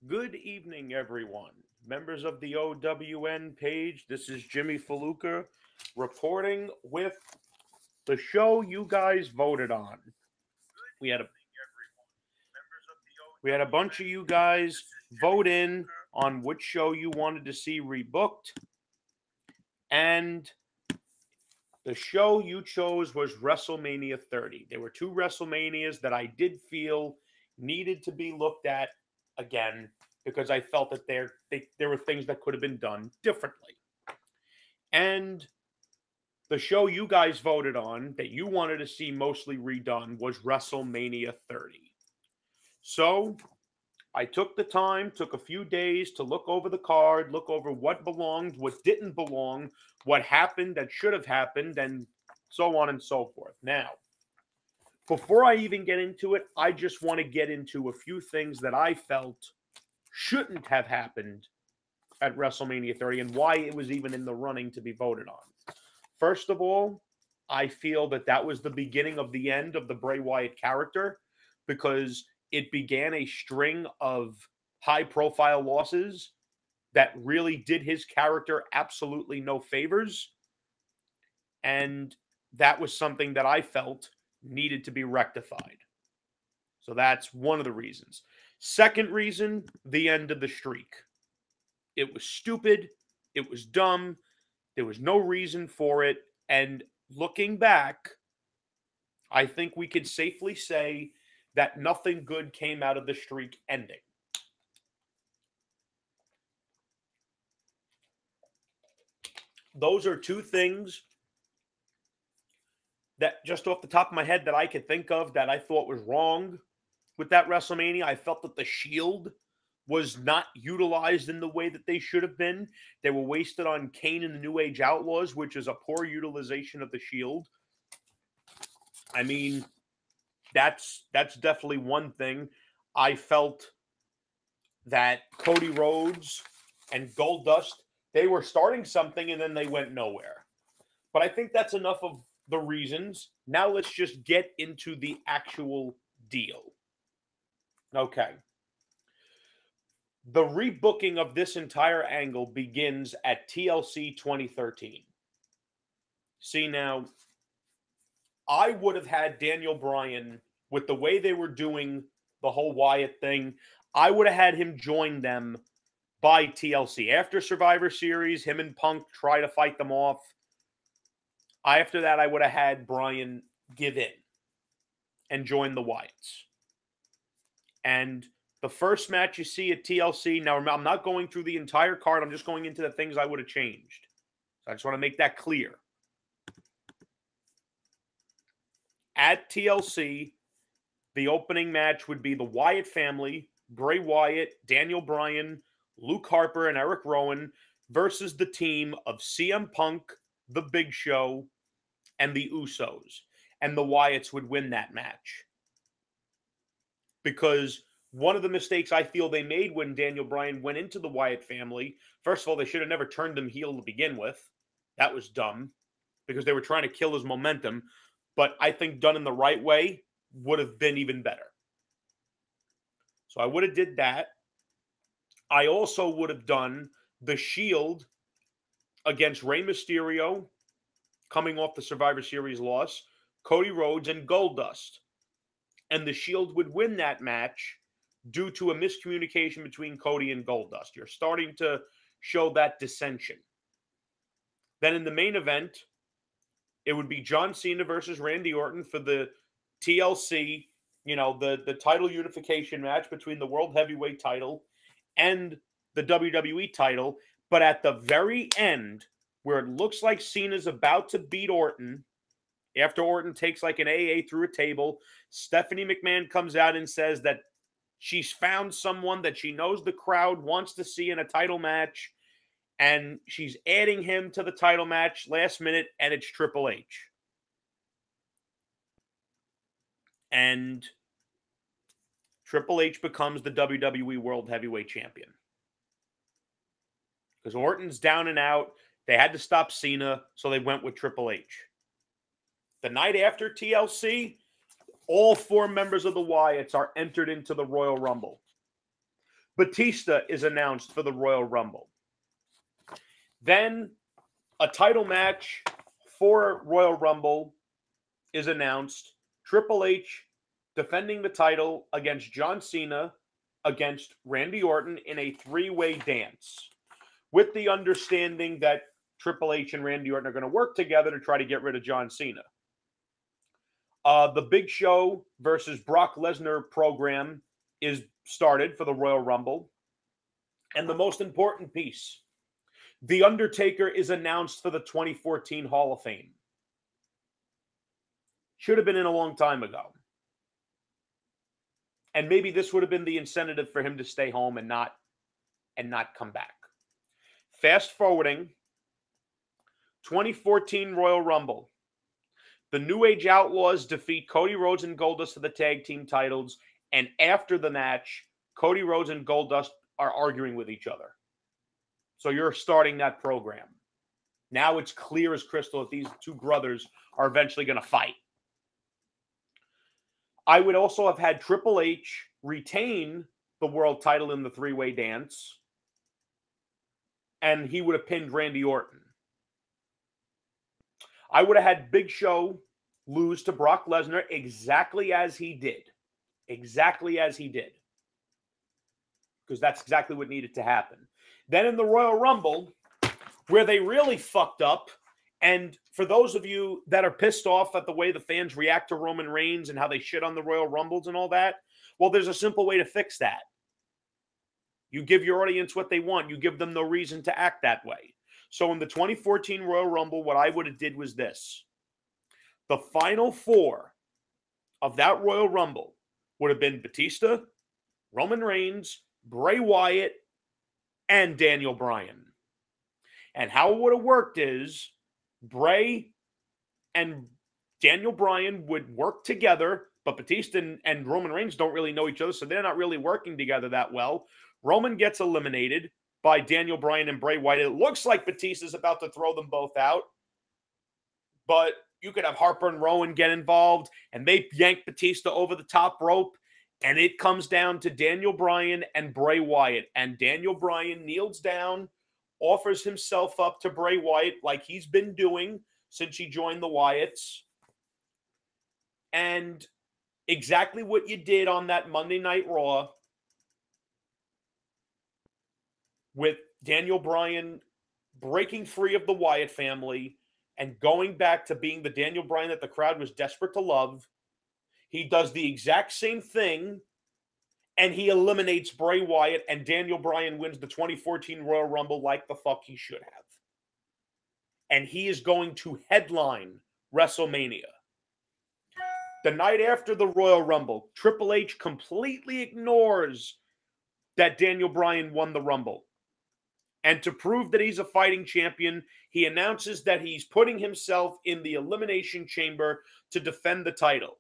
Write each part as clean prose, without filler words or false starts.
Good evening, everyone. Members of the oWn page, this is Jimmy Faluca reporting with the show you guys voted on. We had a we had a bunch of you guys vote in on which show you wanted to see rebooked, and the show you chose was WrestleMania 30. There were two WrestleManias that I did feel needed to be looked at again because I felt that there were things that could have been done differently. And the show you guys voted on that you wanted to see mostly redone was WrestleMania 30. So I took the time, took a few days to look over the card, look over what belonged, what didn't belong, what happened that should have happened, and so on and so forth. Now, before I even get into it, I just want to get into a few things that I felt shouldn't have happened at WrestleMania 30 and why it was even in the running to be voted on. First of all, I feel that that was the beginning of the end of the Bray Wyatt character because it began a string of high profile losses that really did his character absolutely no favors. And that was something that I felt needed to be rectified. So that's one of the reasons. Second reason, the end of the streak. It was stupid. It was dumb. There was no reason for it. And looking back, I think we could safely say that nothing good came out of the streak ending. Those are two things that just off the top of my head that I could think of that I thought was wrong with that WrestleMania. I felt that the Shield was not utilized in the way that they should have been. They were wasted on Kane and the New Age Outlaws, which is a poor utilization of the Shield. I mean, that's definitely one thing. I felt that Cody Rhodes and Goldust, they were starting something and then they went nowhere. But I think that's enough of the reasons. Now let's just get into the actual deal. Okay. The rebooking of this entire angle begins at TLC 2013. See, now, I would have had Daniel Bryan, with the way they were doing the whole Wyatt thing, I would have had him join them by TLC. After Survivor Series, him and Punk try to fight them off. After that, I would have had Bryan give in and join the Wyatts. And the first match you see at TLC, now I'm not going through the entire card, I'm just going into the things I would have changed. So I just want to make that clear. At TLC, the opening match would be the Wyatt family, Bray Wyatt, Daniel Bryan, Luke Harper, and Eric Rowan versus the team of CM Punk, The Big Show, and the Usos. And the Wyatts would win that match. Because one of the mistakes I feel they made when Daniel Bryan went into the Wyatt family, first of all, they should have never turned him heel to begin with. That was dumb because they were trying to kill his momentum. But I think done in the right way would have been even better. So I would have did that. I also would have done the Shield against Rey Mysterio, coming off the Survivor Series loss, Cody Rhodes, and Goldust. And the Shield would win that match due to a miscommunication between Cody and Goldust. You're starting to show that dissension. Then in the main event, it would be John Cena versus Randy Orton for the TLC, the title unification match between the World Heavyweight title and the WWE title. But at the very end, where it looks like Cena's about to beat Orton, after Orton takes like an AA through a table, Stephanie McMahon comes out and says that she's found someone that she knows the crowd wants to see in a title match, and she's adding him to the title match last minute, and it's Triple H. And Triple H becomes the WWE World Heavyweight Champion. Because Orton's down and out. They had to stop Cena, so they went with Triple H. The night after TLC, all four members of the Wyatts are entered into the Royal Rumble. Batista is announced for the Royal Rumble. Then a title match for Royal Rumble is announced. Triple H defending the title against John Cena against Randy Orton in a three-way dance, with the understanding that Triple H and Randy Orton are going to work together to try to get rid of John Cena. The Big Show versus Brock Lesnar program is started for the Royal Rumble. And the most important piece, The Undertaker is announced for the 2014 Hall of Fame. Should have been in a long time ago. And maybe this would have been the incentive for him to stay home and not come back. Fast forwarding, 2014 Royal Rumble. The New Age Outlaws defeat Cody Rhodes and Goldust for the tag team titles. And after the match, Cody Rhodes and Goldust are arguing with each other. So you're starting that program. Now it's clear as crystal that these two brothers are eventually going to fight. I would also have had Triple H retain the world title in the three-way dance, and he would have pinned Randy Orton. I would have had Big Show lose to Brock Lesnar exactly as he did. Exactly as he did. Because that's exactly what needed to happen. Then in the Royal Rumble, where they really fucked up, and for those of you that are pissed off at the way the fans react to Roman Reigns and how they shit on the Royal Rumbles and all that, well, there's a simple way to fix that. You give your audience what they want. You give them no reason to act that way. So in the 2014 Royal Rumble, what I would have did was this. The final four of that Royal Rumble would have been Batista, Roman Reigns, Bray Wyatt, and Daniel Bryan. And how it would have worked is Bray and Daniel Bryan would work together, but Batista and Roman Reigns don't really know each other, so they're not really working together that well. Roman gets eliminated by Daniel Bryan and Bray Wyatt. It looks like Batista's about to throw them both out, but you could have Harper and Rowan get involved, and they yank Batista over the top rope, and it comes down to Daniel Bryan and Bray Wyatt, and Daniel Bryan kneels down, offers himself up to Bray Wyatt like he's been doing since he joined the Wyatts, and exactly what you did on that Monday Night Raw with Daniel Bryan breaking free of the Wyatt family and going back to being the Daniel Bryan that the crowd was desperate to love. He does the exact same thing, and he eliminates Bray Wyatt, and Daniel Bryan wins the 2014 Royal Rumble like the fuck he should have. And he is going to headline WrestleMania. The night after the Royal Rumble, Triple H completely ignores that Daniel Bryan won the Rumble. And to prove that he's a fighting champion, he announces that he's putting himself in the Elimination Chamber to defend the title.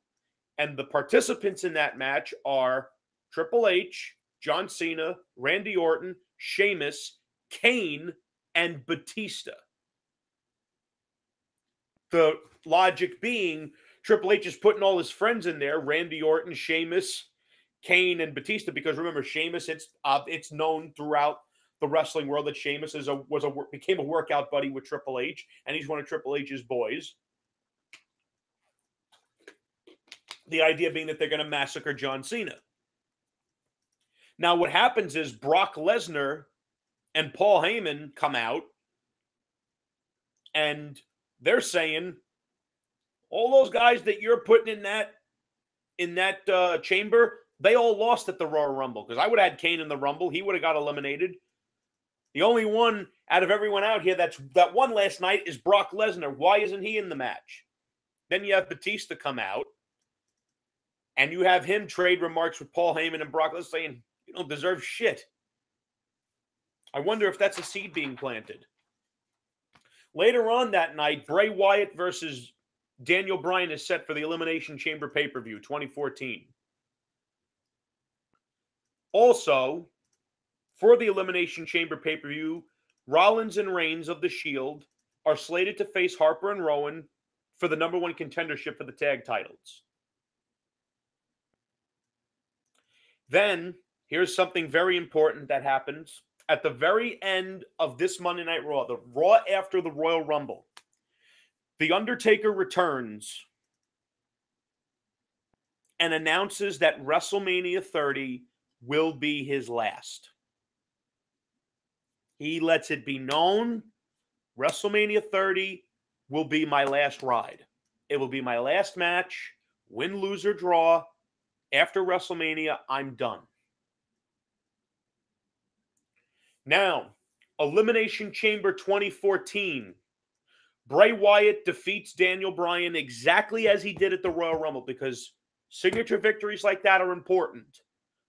And the participants in that match are Triple H, John Cena, Randy Orton, Sheamus, Kane, and Batista. The logic being, Triple H is putting all his friends in there, Randy Orton, Sheamus, Kane, and Batista, because remember, Sheamus, it's known throughout the wrestling world that Sheamus became a workout buddy with Triple H, and he's one of Triple H's boys. The idea being that they're going to massacre John Cena. Now, what happens is Brock Lesnar and Paul Heyman come out, and they're saying, all those guys that you're putting in that chamber, they all lost at the Royal Rumble. Because I would have had Kane in the Rumble. He would have got eliminated. The only one out of everyone out here that won last night is Brock Lesnar. Why isn't he in the match? Then you have Batista come out, and you have him trade remarks with Paul Heyman and Brock Lesnar saying, you don't deserve shit. I wonder if that's a seed being planted. Later on that night, Bray Wyatt versus Daniel Bryan is set for the Elimination Chamber pay-per-view 2014. Also, for the Elimination Chamber pay-per-view, Rollins and Reigns of the Shield are slated to face Harper and Rowan for the number one contendership for the tag titles. Then, Here's something very important that happens at the very end of this Monday Night Raw, the Raw after the Royal Rumble. The Undertaker returns and announces that WrestleMania 30 will be his last. He lets it be known WrestleMania 30 will be my last ride. It will be my last match, win, lose, or draw. After WrestleMania, I'm done. Now, Elimination Chamber 2014. Bray Wyatt defeats Daniel Bryan exactly as he did at the Royal Rumble, because signature victories like that are important.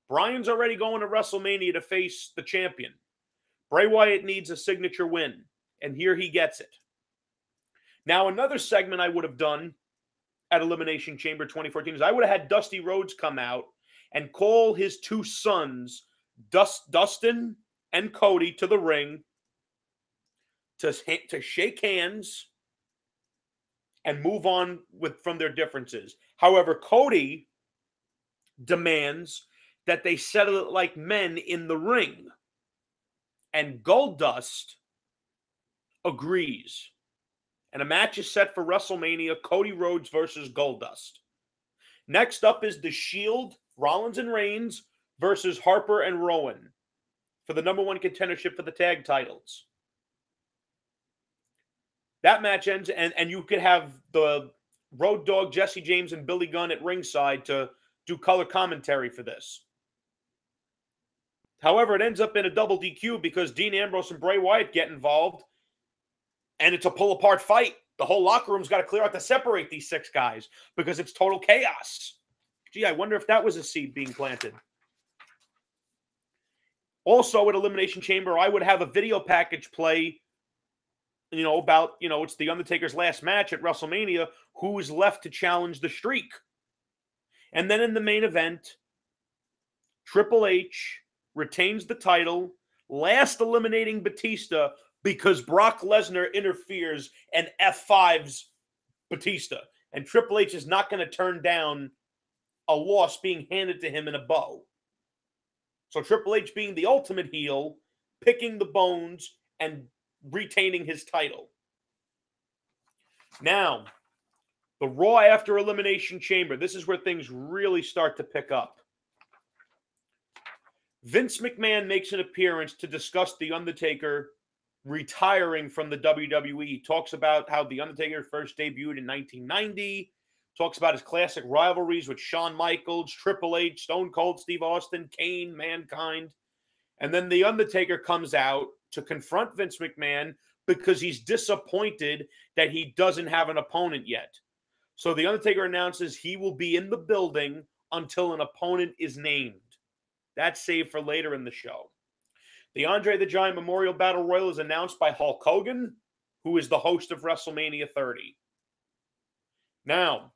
Bryan's already going to WrestleMania to face the champion. Bray Wyatt needs a signature win, and here he gets it. Now, another segment I would have done at Elimination Chamber 2014 is I would have had Dusty Rhodes come out and call his two sons, Dustin and Cody, to the ring to shake hands and move on from their differences. However, Cody demands that they settle it like men in the ring. And Goldust agrees. And a match is set for WrestleMania, Cody Rhodes versus Goldust. Next up is The Shield, Rollins and Reigns versus Harper and Rowan for the number one contendership for the tag titles. That match ends, and you could have the Road Dogg, Jesse James, and Billy Gunn at ringside to do color commentary for this. However, it ends up in a double DQ because Dean Ambrose and Bray Wyatt get involved, and it's a pull-apart fight. The whole locker room's got to clear out to separate these six guys because it's total chaos. Gee, I wonder if that was a seed being planted. Also, at Elimination Chamber, I would have a video package play, about, it's The Undertaker's last match at WrestleMania, who is left to challenge the streak. And then in the main event, Triple H retains the title, last eliminating Batista because Brock Lesnar interferes and F5s Batista. And Triple H is not going to turn down a loss being handed to him in a bow. So Triple H, being the ultimate heel, picking the bones and retaining his title. Now, the Raw after Elimination Chamber. This is where things really start to pick up. Vince McMahon makes an appearance to discuss The Undertaker retiring from the WWE. He talks about how The Undertaker first debuted in 1990. Talks about his classic rivalries with Shawn Michaels, Triple H, Stone Cold Steve Austin, Kane, Mankind. And then The Undertaker comes out to confront Vince McMahon because he's disappointed that he doesn't have an opponent yet. So The Undertaker announces he will be in the building until an opponent is named. That's saved for later in the show. The Andre the Giant Memorial Battle Royal is announced by Hulk Hogan, who is the host of WrestleMania 30. Now,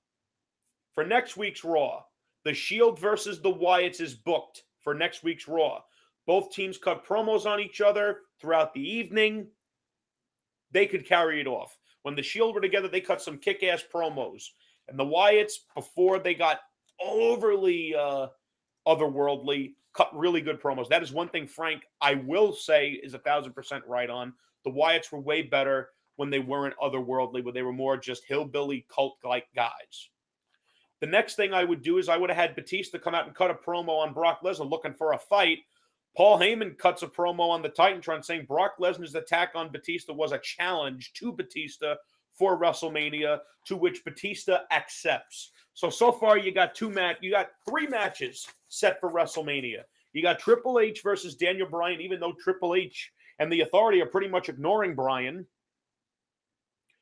for next week's Raw, The Shield versus the Wyatts is booked for next week's Raw. Both teams cut promos on each other throughout the evening. They could carry it off. When the Shield were together, they cut some kick-ass promos. And the Wyatts, before they got overly otherworldly, cut really good promos. That is one thing, Frank, I will say is 1,000% right on. The Wyatts were way better when they weren't otherworldly, when they were more just hillbilly cult-like guys. The next thing I would do is I would have had Batista come out and cut a promo on Brock Lesnar looking for a fight. Paul Heyman cuts a promo on the Titantron saying Brock Lesnar's attack on Batista was a challenge to Batista for WrestleMania, to which Batista accepts. So far you got three matches set for WrestleMania. You got Triple H versus Daniel Bryan, even though Triple H and the Authority are pretty much ignoring Bryan.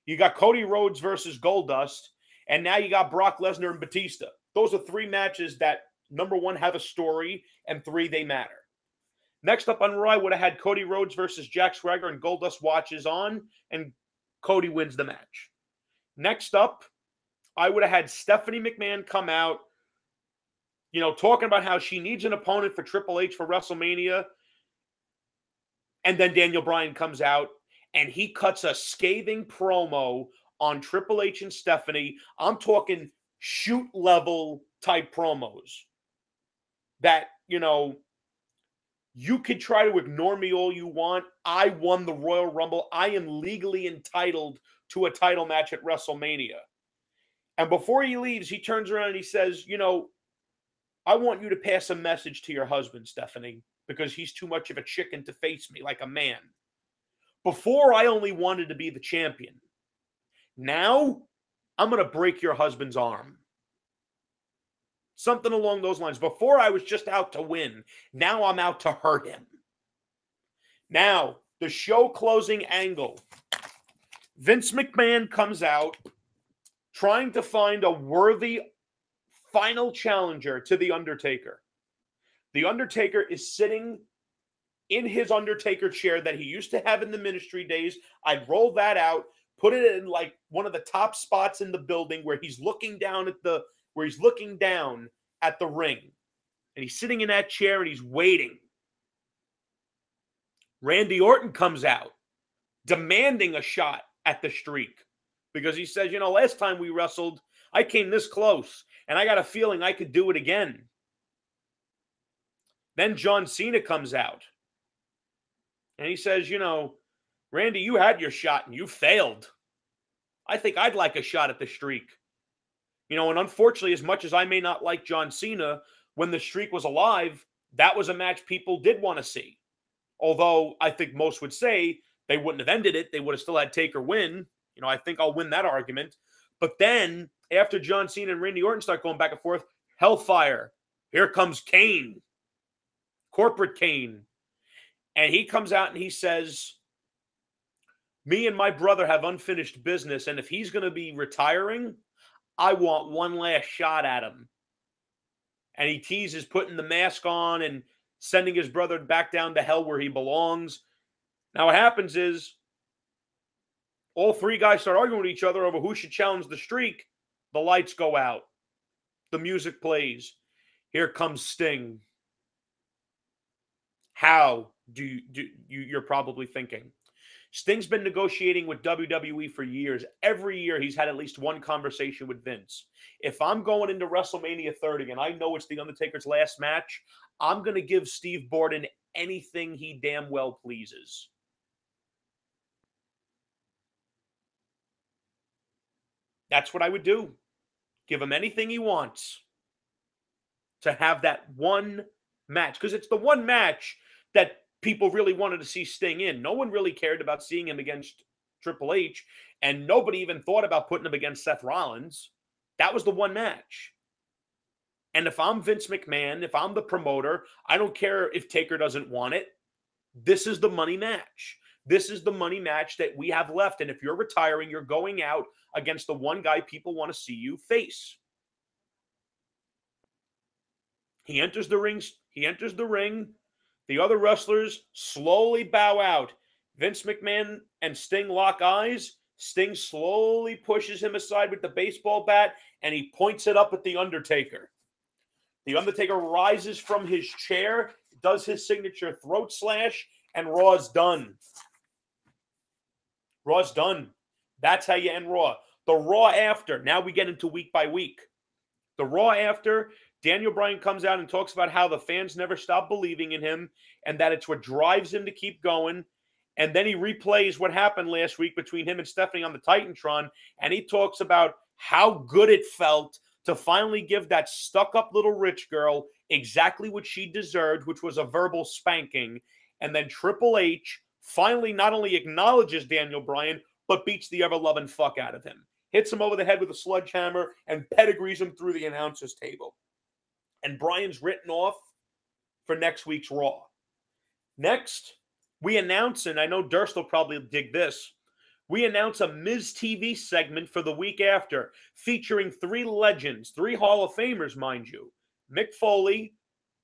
You got Cody Rhodes versus Goldust, and now you got Brock Lesnar and Batista. Those are three matches that, number one, have a story, and three, they matter. Next up on Raw, I would have had Cody Rhodes versus Jack Swagger, and Goldust watches on, and Cody wins the match. Next up, I would have had Stephanie McMahon come out, talking about how she needs an opponent for Triple H for WrestleMania. And then Daniel Bryan comes out, and he cuts a scathing promo on Triple H and Stephanie. I'm talking shoot-level type promos that, You could try to ignore me all you want. I won the Royal Rumble. I am legally entitled to a title match at WrestleMania. And before he leaves, he turns around and he says, I want you to pass a message to your husband, Stephanie, because he's too much of a chicken to face me like a man. Before, I only wanted to be the champion. Now, I'm going to break your husband's arm. Something along those lines. Before, I was just out to win. Now, I'm out to hurt him. Now, the show closing angle. Vince McMahon comes out trying to find a worthy final challenger to The Undertaker. The Undertaker is sitting in his Undertaker chair that he used to have in the ministry days. I'd roll that out, put it in like one of the top spots in the building where he's looking down at the ring. And he's sitting in that chair and he's waiting. Randy Orton comes out demanding a shot at the streak because he says, last time we wrestled, I came this close and I got a feeling I could do it again. Then John Cena comes out and he says, Randy, you had your shot and you failed. I think I'd like a shot at the streak. And unfortunately, as much as I may not like John Cena, when the streak was alive, that was a match people did want to see. Although I think most would say they wouldn't have ended it. They would have still had Taker win. I think I'll win that argument. But then after John Cena and Randy Orton start going back and forth, Hellfire, here comes Kane, corporate Kane. And he comes out and he says, me and my brother have unfinished business. And if he's going to be retiring, I want one last shot at him. And he teases putting the mask on and sending his brother back down to hell where he belongs. Now what happens is all three guys start arguing with each other over who should challenge the streak. The lights go out. The music plays. Here comes Sting. How do you're probably thinking. Sting's been negotiating with WWE for years. Every year he's had at least one conversation with Vince. If I'm going into WrestleMania 30 and I know it's The Undertaker's last match, I'm going to give Steve Borden anything he damn well pleases. That's what I would do. Give him anything he wants to have that one match. Because it's the one match that people really wanted to see Sting in. No one really cared about seeing him against Triple H. And nobody even thought about putting him against Seth Rollins. That was the one match. And if I'm Vince McMahon, if I'm the promoter, I don't care if Taker doesn't want it. This is the money match. This is the money match that we have left. And if you're retiring, you're going out against the one guy people want to see you face. He enters the ring. The other wrestlers slowly bow out. Vince McMahon and Sting lock eyes. Sting slowly pushes him aside with the baseball bat, and he points it up at The Undertaker. The Undertaker rises from his chair, does his signature throat slash, and Raw's done. Raw's done. That's how you end Raw. The Raw after, now we get into week by week. The Raw after, Daniel Bryan comes out and talks about how the fans never stop believing in him and that it's what drives him to keep going. And then he replays what happened last week between him and Stephanie on the Titantron, and he talks about how good it felt to finally give that stuck-up little rich girl exactly what she deserved, which was a verbal spanking. And then Triple H finally not only acknowledges Daniel Bryan, but beats the ever-loving fuck out of him. Hits him over the head with a sledgehammer and pedigrees him through the announcer's table. And Bryan's written off for next week's Raw. Next, we announce, and I know Durst will probably dig this, we announce a Miz TV segment for the week after, featuring three legends, three Hall of Famers, mind you. Mick Foley,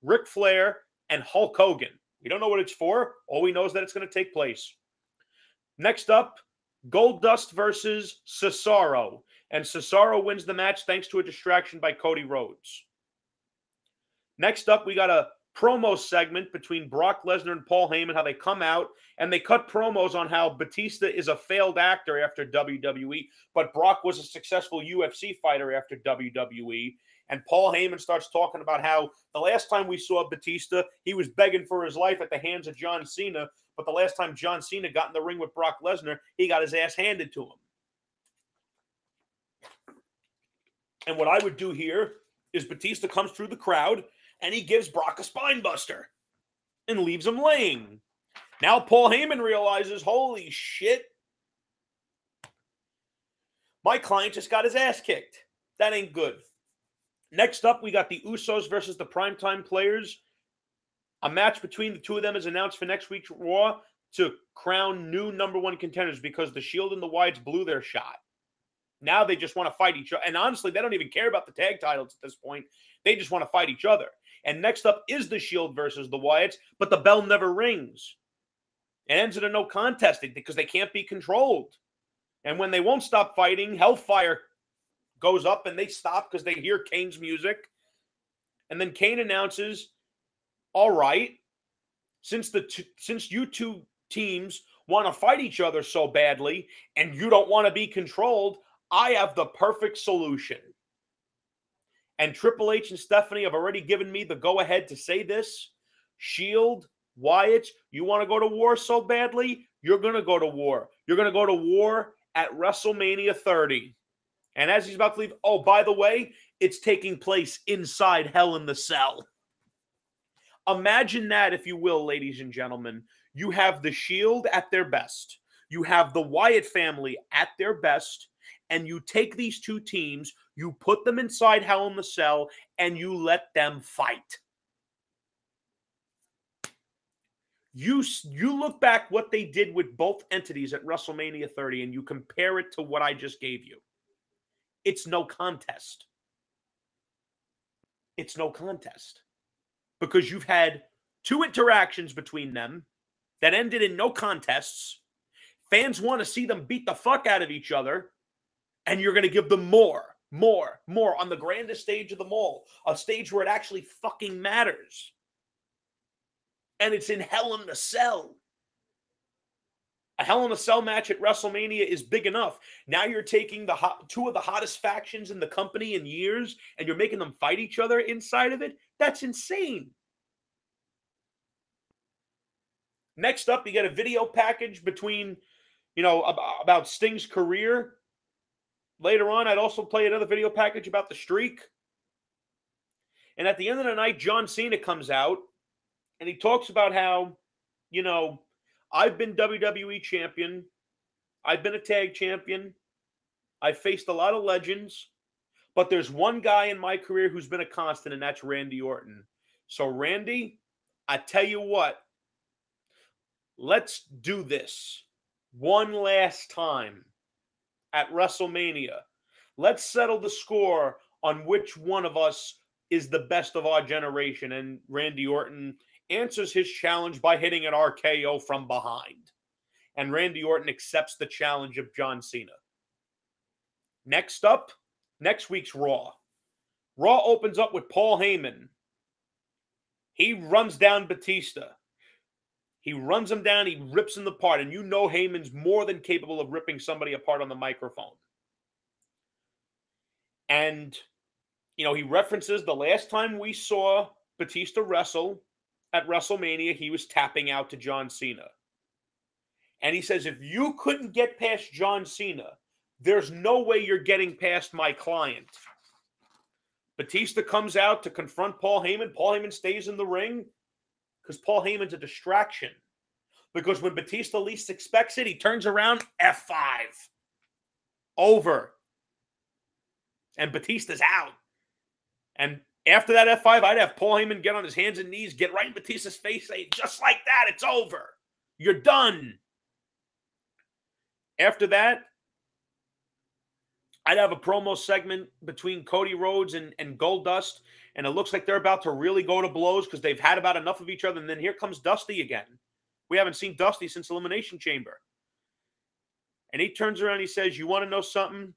Ric Flair, and Hulk Hogan. We don't know what it's for. All we know is that it's going to take place. Next up, Goldust versus Cesaro. And Cesaro wins the match thanks to a distraction by Cody Rhodes. Next up, we got a promo segment between Brock Lesnar and Paul Heyman, how they come out and they cut promos on how Batista is a failed actor after WWE, but Brock was a successful UFC fighter after WWE. And Paul Heyman starts talking about how the last time we saw Batista, he was begging for his life at the hands of John Cena. But the last time John Cena got in the ring with Brock Lesnar, he got his ass handed to him. And what I would do here is Batista comes through the crowd and he gives Brock a spine buster and leaves him laying. Now Paul Heyman realizes, holy shit, my client just got his ass kicked. That ain't good. Next up, we got the Usos versus the Primetime Players. A match between the two of them is announced for next week's Raw to crown new #1 contenders because the Shield and the Wyatts blew their shot. Now they just want to fight each other. And honestly, they don't even care about the tag titles at this point. They just want to fight each other. And next up is the Shield versus the Wyatts, but the bell never rings. It ends in a no contest because they can't be controlled. And when they won't stop fighting, Hellfire goes up and they stop because they hear Kane's music. And then Kane announces, all right, since you two teams want to fight each other so badly and you don't want to be controlled, I have the perfect solution. And Triple H and Stephanie have already given me the go-ahead to say this. Shield, Wyatt, you want to go to war so badly? You're going to go to war. You're going to go to war at WrestleMania 30. And as he's about to leave, oh, by the way, it's taking place inside Hell in the Cell. Imagine that, if you will, ladies and gentlemen. You have the Shield at their best. You have the Wyatt family at their best. And you take these two teams, you put them inside Hell in the Cell, and you let them fight. You look back what they did with both entities at WrestleMania 30, and you compare it to what I just gave you. It's no contest. It's no contest. Because you've had two interactions between them that ended in no contests. Fans want to see them beat the fuck out of each other. And you're going to give them more on the grandest stage of them all. A stage where it actually fucking matters. And it's in Hell in the Cell. A Hell in a Cell match at WrestleMania is big enough. Now you're taking two of the hottest factions in the company in years, and you're making them fight each other inside of it? That's insane. Next up, you get a video package between, about Sting's career. Later on, I'd also play another video package about the streak. And at the end of the night, John Cena comes out, and he talks about how, I've been WWE champion. I've been a tag champion. I've faced a lot of legends. But there's one guy in my career who's been a constant, and that's Randy Orton. So, Randy, I tell you what. Let's do this one last time at WrestleMania. Let's settle the score on which one of us is the best of our generation. And Randy Orton answers his challenge by hitting an RKO from behind. And Randy Orton accepts the challenge of John Cena. Next up, next week's Raw. Raw opens up with Paul Heyman. He runs down Batista. He runs him down. He rips him apart. And Heyman's more than capable of ripping somebody apart on the microphone. And, he references the last time we saw Batista wrestle at WrestleMania, he was tapping out to John Cena. And he says, if you couldn't get past John Cena, there's no way you're getting past my client. Batista comes out to confront Paul Heyman. Paul Heyman stays in the ring. Because Paul Heyman's a distraction. Because when Batista least expects it, he turns around, F5. Over. And Batista's out. And after that F5, I'd have Paul Heyman get on his hands and knees, get right in Batista's face, say, just like that, it's over. You're done. After that, I'd have a promo segment between Cody Rhodes and Goldust. And it looks like they're about to really go to blows because they've had about enough of each other. And then here comes Dusty again. We haven't seen Dusty since Elimination Chamber. And he turns around and he says, you want to know something?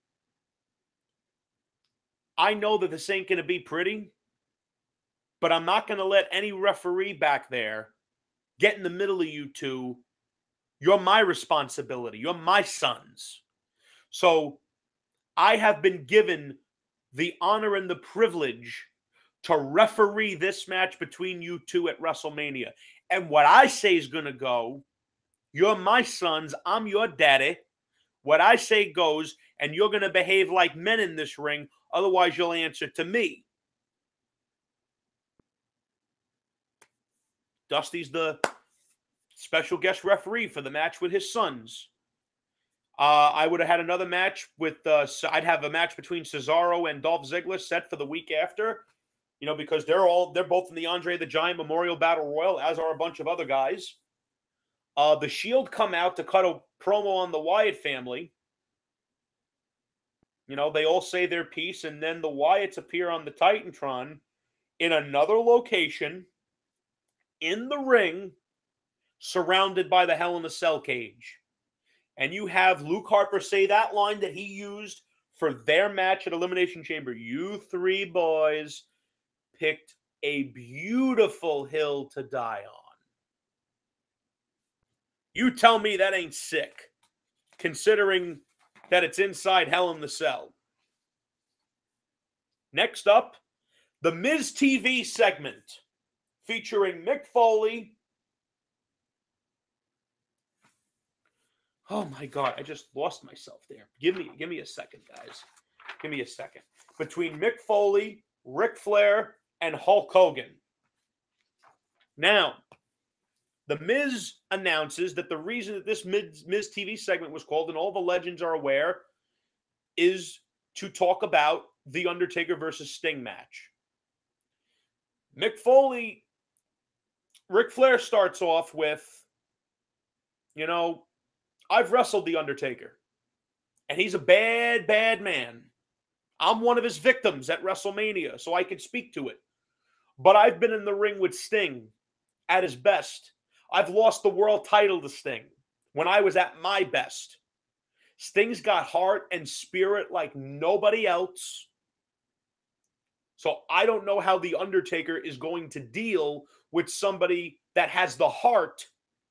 I know that this ain't going to be pretty, but I'm not going to let any referee back there get in the middle of you two. You're my responsibility. You're my sons. So I have been given the honor and the privilege to referee this match between you two at WrestleMania. And what I say is going to go. You're my sons. I'm your daddy. What I say goes, and you're going to behave like men in this ring. Otherwise, you'll answer to me. Dusty's the special guest referee for the match with his sons. I would have had another match with, I'd have a match between Cesaro and Dolph Ziggler set for the week after, because they're both in the Andre the Giant Memorial Battle Royal, as are a bunch of other guys. The Shield come out to cut a promo on the Wyatt family. They all say their piece, and then the Wyatts appear on the Titantron in another location, in the ring, surrounded by the Hell in a Cell cage. And you have Luke Harper say that line that he used for their match at Elimination Chamber. You three boys picked a beautiful hill to die on. You tell me that ain't sick, considering that it's inside Hell in the Cell. Next up, the Miz TV segment featuring Mick Foley. Oh my God, I just lost myself there. Give me a second, guys. Give me a second. Between Mick Foley, Ric Flair, and Hulk Hogan. Now, The Miz announces that the reason that this Miz TV segment was called, and all the legends are aware, is to talk about the Undertaker versus Sting match. Mick Foley, Ric Flair starts off with, I've wrestled the Undertaker, and he's a bad, bad man. I'm one of his victims at WrestleMania, so I can speak to it. But I've been in the ring with Sting at his best. I've lost the world title to Sting when I was at my best. Sting's got heart and spirit like nobody else. So I don't know how the Undertaker is going to deal with somebody that has the heart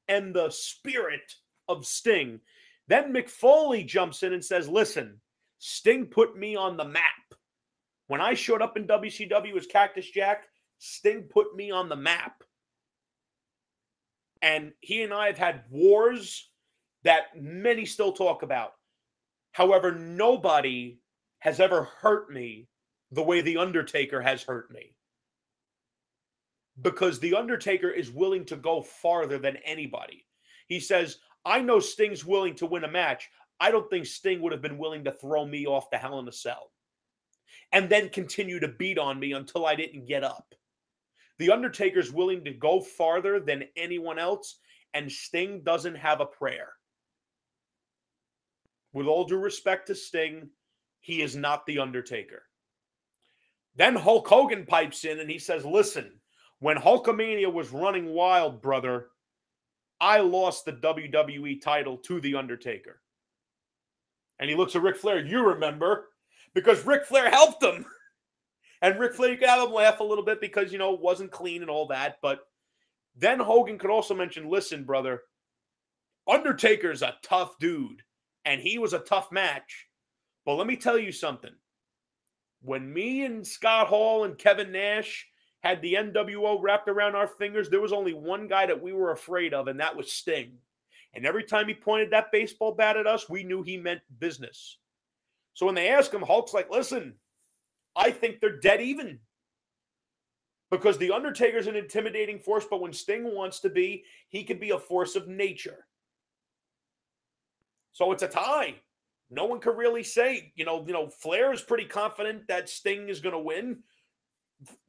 and the spirit of Sting. Then Mick Foley jumps in and says, listen, Sting put me on the map. When I showed up in WCW as Cactus Jack, Sting put me on the map. And he and I have had wars that many still talk about. However, nobody has ever hurt me the way The Undertaker has hurt me. Because The Undertaker is willing to go farther than anybody. He says, I know Sting's willing to win a match. I don't think Sting would have been willing to throw me off the Hell in a Cell and then continue to beat on me until I didn't get up. The Undertaker's willing to go farther than anyone else, and Sting doesn't have a prayer. With all due respect to Sting, he is not The Undertaker. Then Hulk Hogan pipes in and he says, listen, when Hulkamania was running wild, brother, I lost the WWE title to The Undertaker. And he looks at Ric Flair, you remember, because Ric Flair helped him. And Ric Flair, you could have him laugh a little bit because, it wasn't clean and all that. But then Hogan could also mention, listen, brother, Undertaker's a tough dude. And he was a tough match. But let me tell you something. When me and Scott Hall and Kevin Nash had the NWO wrapped around our fingers, there was only one guy that we were afraid of, and that was Sting. And every time he pointed that baseball bat at us, we knew he meant business. So when they ask him, Hulk's like, listen, I think they're dead even. Because the Undertaker's an intimidating force, but when Sting wants to be, he can be a force of nature. So it's a tie. No one can really say, Flair is pretty confident that Sting is going to win.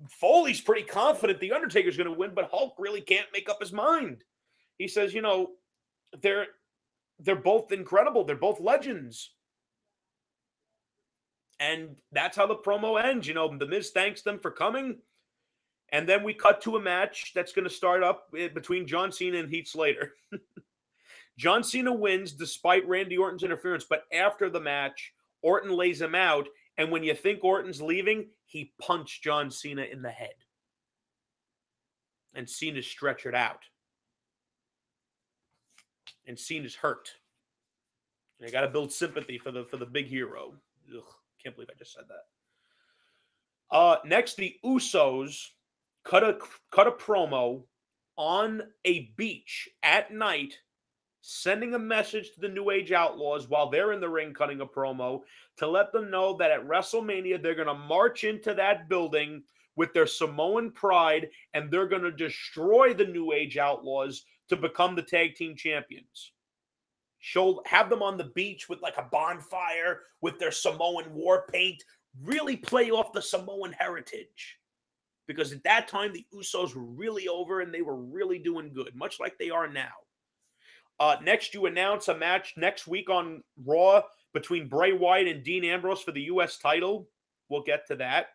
Foley's pretty confident the Undertaker's going to win, but Hulk really can't make up his mind. He says, they're both incredible. They're both legends. And that's how the promo ends. The Miz thanks them for coming. And then we cut to a match that's going to start up between John Cena and Heath Slater. John Cena wins despite Randy Orton's interference, but after the match, Orton lays him out, and when you think Orton's leaving, he punched John Cena in the head. And Cena's stretchered out. And Cena's hurt. And you got to build sympathy for the big hero. Ugh, can't believe I just said that. Next, the Usos cut a promo on a beach at night, sending a message to the New Age Outlaws while they're in the ring cutting a promo to let them know that at WrestleMania they're going to march into that building with their Samoan pride and they're going to destroy the New Age Outlaws to become the tag team champions. Have them on the beach with like a bonfire with their Samoan war paint. Really play off the Samoan heritage. Because at that time, the Usos were really over and they were really doing good, much like they are now. Next, you announce a match next week on Raw between Bray Wyatt and Dean Ambrose for the U.S. title. We'll get to that.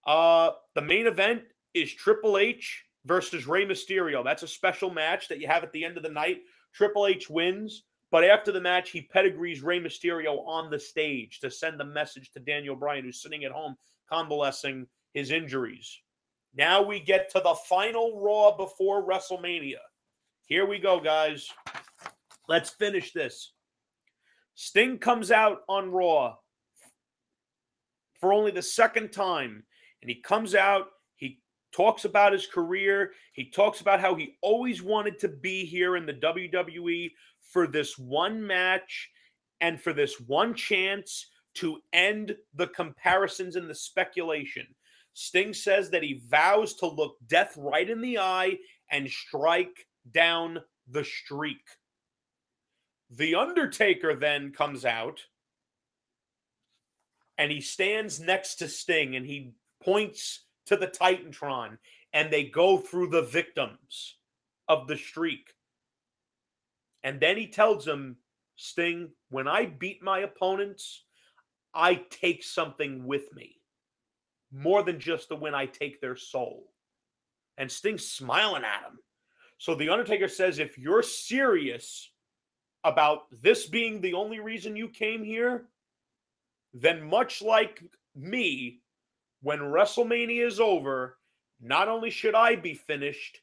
The main event is Triple H versus Rey Mysterio. That's a special match that you have at the end of the night. Triple H wins, but after the match, he pedigrees Rey Mysterio on the stage to send a message to Daniel Bryan, who's sitting at home convalescing his injuries. Now we get to the final Raw before WrestleMania. Here we go, guys. Let's finish this. Sting comes out on Raw for only the second time, and he comes out, he talks about his career, he talks about how he always wanted to be here in the WWE for this one match and for this one chance to end the comparisons and the speculation. Sting says that he vows to look death right in the eye and strike down the streak. The Undertaker then comes out and he stands next to Sting and he points to the Titantron and they go through the victims of the streak. And then he tells him, Sting, when I beat my opponents, I take something with me. More than just the win, I take their soul. And Sting's smiling at him. So the Undertaker says, if you're serious about this being the only reason you came here, then much like me, when WrestleMania is over, not only should I be finished,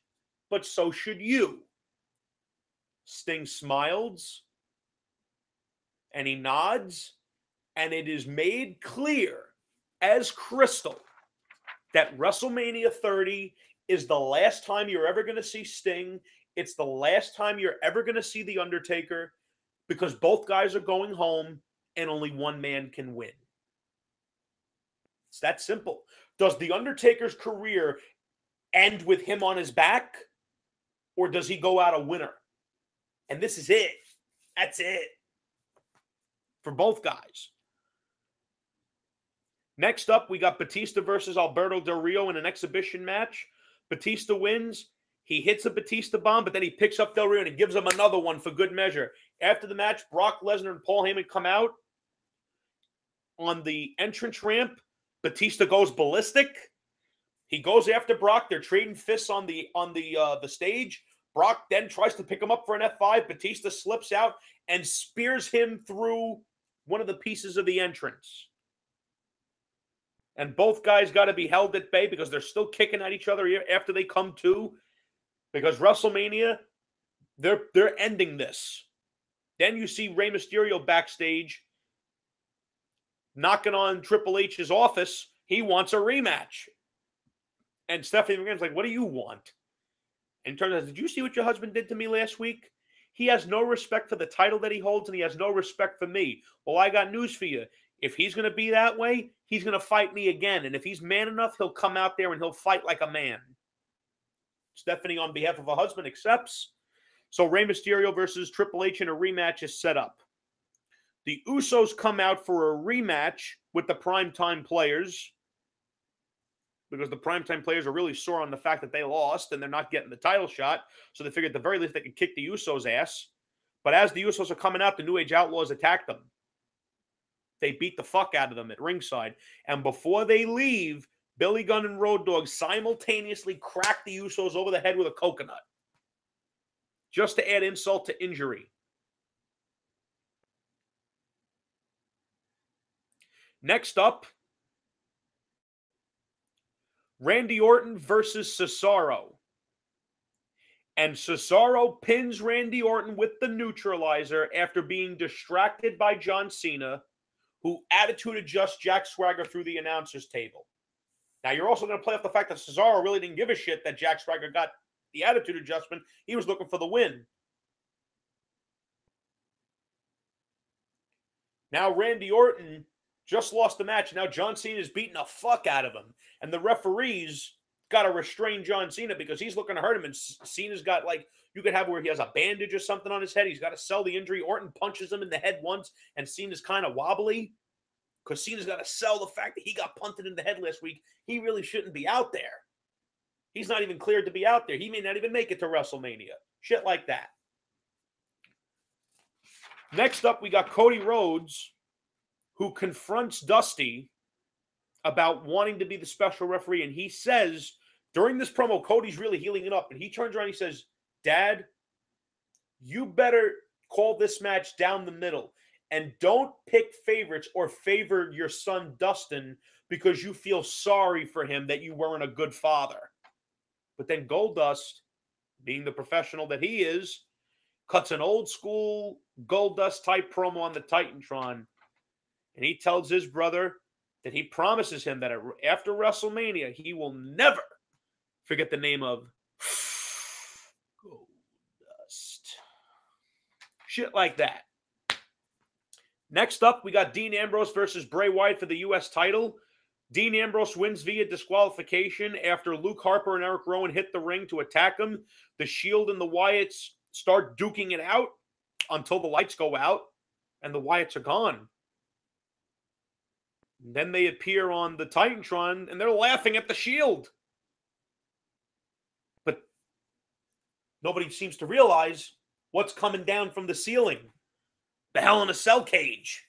but so should you. Sting smiles and he nods, and it is made clear as crystal that WrestleMania 30 is the last time you're ever going to see Sting. It's the last time you're ever going to see The Undertaker, because both guys are going home and only one man can win. It's that simple. Does The Undertaker's career end with him on his back, or does he go out a winner? And this is it. That's it. For both guys. Next up, we got Batista versus Alberto Del Rio in an exhibition match. Batista wins. He hits a Batista bomb, but then he picks up Del Rio and he gives him another one for good measure. After the match, Brock Lesnar and Paul Heyman come out. On the entrance ramp, Batista goes ballistic. He goes after Brock. They're trading fists on the stage. Brock then tries to pick him up for an F5. Batista slips out and spears him through one of the pieces of the entrance. And both guys got to be held at bay because they're still kicking at each other after they come to. Because WrestleMania, they're ending this. Then you see Rey Mysterio backstage knocking on Triple H's office. He wants a rematch. And Stephanie McMahon's like, what do you want? And he turns out, did you see what your husband did to me last week? He has no respect for the title that he holds, and he has no respect for me. Well, I got news for you. If he's going to be that way, he's going to fight me again. And if he's man enough, he'll come out there and he'll fight like a man. Stephanie, on behalf of her husband, accepts. So Rey Mysterio versus Triple H in a rematch is set up. The Usos come out for a rematch with the Primetime Players, because the Primetime Players are really sore on the fact that they lost and they're not getting the title shot. So they figured at the very least they could kick the Usos' ass. But as the Usos are coming out, the New Age Outlaws attack them. They beat the fuck out of them at ringside. And before they leave, Billy Gunn and Road Dogg simultaneously crack the Usos over the head with a coconut, just to add insult to injury. Next up, Randy Orton versus Cesaro. And Cesaro pins Randy Orton with the neutralizer after being distracted by John Cena, who attitude adjusts Jack Swagger through the announcer's table. Now, you're also going to play off the fact that Cesaro really didn't give a shit that Jack Swagger got the attitude adjustment. He was looking for the win. Now, Randy Orton just lost the match. Now, John Cena's beating the fuck out of him. And the referees got to restrain John Cena because he's looking to hurt him. And Cena's got, like, you could have where he has a bandage or something on his head. He's got to sell the injury. Orton punches him in the head once, and Cena's kind of wobbly because Cena's got to sell the fact that he got punted in the head last week. He really shouldn't be out there. He's not even cleared to be out there. He may not even make it to WrestleMania. Shit like that. Next up, we got Cody Rhodes, who confronts Dusty about wanting to be the special referee. And he says, during this promo, Cody's really healing it up. And he turns around and he says, Dad, you better call this match down the middle. And don't pick favorites or favor your son Dustin because you feel sorry for him that you weren't a good father. But then Goldust, being the professional that he is, cuts an old school Goldust type promo on the Titantron. And he tells his brother that he promises him that after WrestleMania, he will never forget the name of Goldust. Shit like that. Next up, we got Dean Ambrose versus Bray Wyatt for the U.S. title. Dean Ambrose wins via disqualification after Luke Harper and Eric Rowan hit the ring to attack him. The Shield and the Wyatts start duking it out until the lights go out and the Wyatts are gone. And then they appear on the Titantron and they're laughing at the Shield. But nobody seems to realize what's coming down from the ceiling. The Hell in a Cell cage.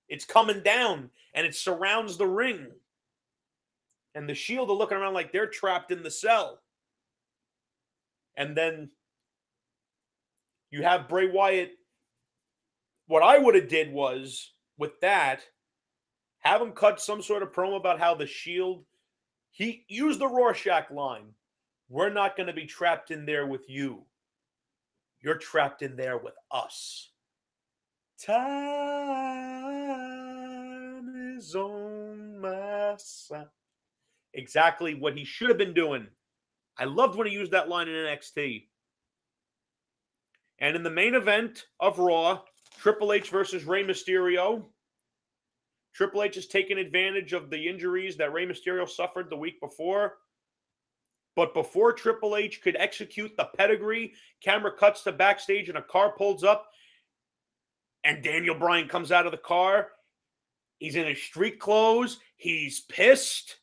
It's coming down and it surrounds the ring. And the Shield are looking around like they're trapped in the cell. And then you have Bray Wyatt. What I would have did was, with that, have him cut some sort of promo about how the Shield, he used the Rorschach line. We're not going to be trapped in there with you. You're trapped in there with us. Time is on my side. Exactly what he should have been doing. I loved when he used that line in NXT. And in the main event of Raw, Triple H versus Rey Mysterio. Triple H has taken advantage of the injuries that Rey Mysterio suffered the week before. But before Triple H could execute the pedigree, camera cuts to backstage and a car pulls up. And Daniel Bryan comes out of the car. He's in his street clothes. He's pissed.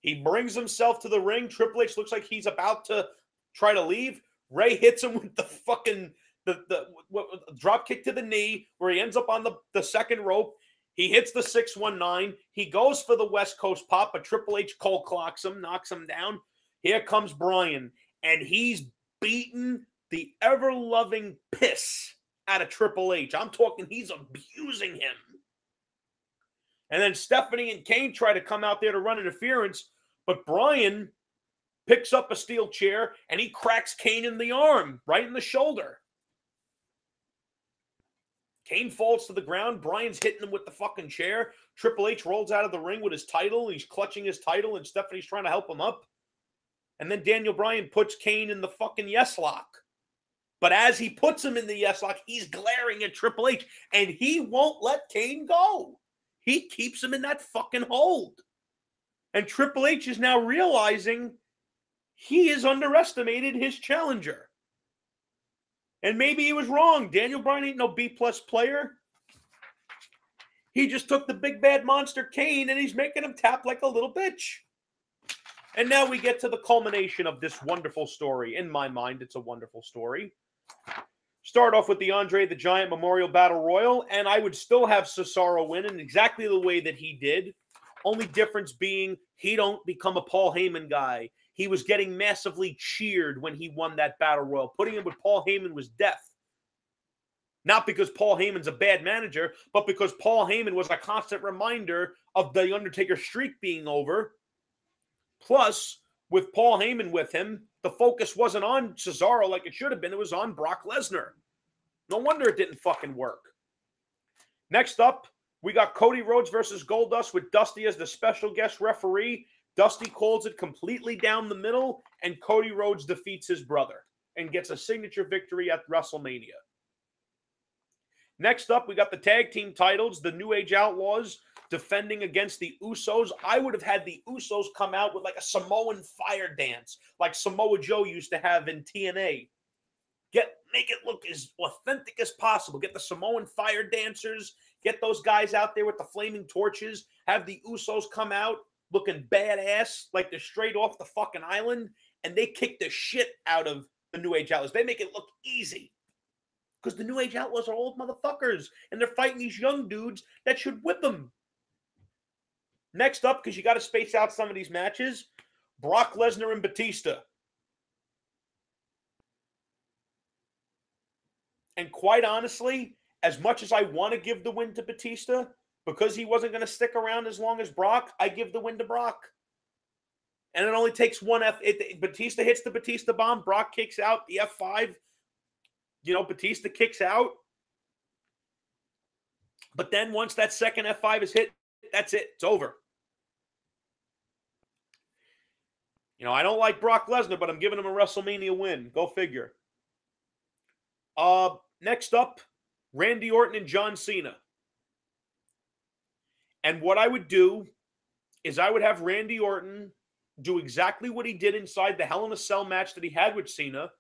He brings himself to the ring. Triple H looks like he's about to try to leave. Ray hits him with the fucking the drop kick to the knee where he ends up on the second rope. He hits the 619. He goes for the West Coast pop, but Triple H cold clocks him, knocks him down. Here comes Bryan, and he's beating the ever-loving piss out of Triple H. I'm talking he's abusing him. And then Stephanie and Kane try to come out there to run interference, but Bryan picks up a steel chair and he cracks Kane in the arm, right in the shoulder. Kane falls to the ground. Bryan's hitting him with the fucking chair. Triple H rolls out of the ring with his title. He's clutching his title, and Stephanie's trying to help him up. And then Daniel Bryan puts Kane in the fucking yes lock. But as he puts him in the yes lock, he's glaring at Triple H, and he won't let Kane go. He keeps him in that fucking hold. And Triple H is now realizing he has underestimated his challenger. And maybe he was wrong. Daniel Bryan ain't no B-plus player. He just took the big bad monster Kane and he's making him tap like a little bitch. And now we get to the culmination of this wonderful story. In my mind, it's a wonderful story. Start off with the Andre the Giant Memorial Battle Royal, and I would still have Cesaro win in exactly the way that he did. Only difference being he don't become a Paul Heyman guy. He was getting massively cheered when he won that Battle Royal. Putting him with Paul Heyman was death. Not because Paul Heyman's a bad manager, but because Paul Heyman was a constant reminder of the Undertaker streak being over. Plus, with Paul Heyman with him, the focus wasn't on Cesaro like it should have been. It was on Brock Lesnar. No wonder it didn't fucking work. Next up, we got Cody Rhodes versus Goldust with Dusty as the special guest referee. Dusty calls it completely down the middle, and Cody Rhodes defeats his brother and gets a signature victory at WrestleMania. Next up, we got the tag team titles, the New Age Outlaws defending against the Usos. I would have had the Usos come out with like a Samoan fire dance, like Samoa Joe used to have in TNA. Make it look as authentic as possible. Get the Samoan fire dancers, get those guys out there with the flaming torches, have the Usos come out looking badass, like they're straight off the fucking island, and they kick the shit out of the New Age Outlaws. They make it look easy. Because the New Age Outlaws are old motherfuckers, and they're fighting these young dudes that should whip them. Next up, because you got to space out some of these matches, Brock Lesnar and Batista. And quite honestly, as much as I want to give the win to Batista, because he wasn't going to stick around as long as Brock, I give the win to Brock. And it only takes one Batista hits the Batista bomb, Brock kicks out the F5. Batista kicks out. But then once that second F5 is hit, that's it. It's over. I don't like Brock Lesnar, but I'm giving him a WrestleMania win. Go figure. Next up, Randy Orton and John Cena. And what I would do is I would have Randy Orton do exactly what he did inside the Hell in a Cell match that he had with Cena.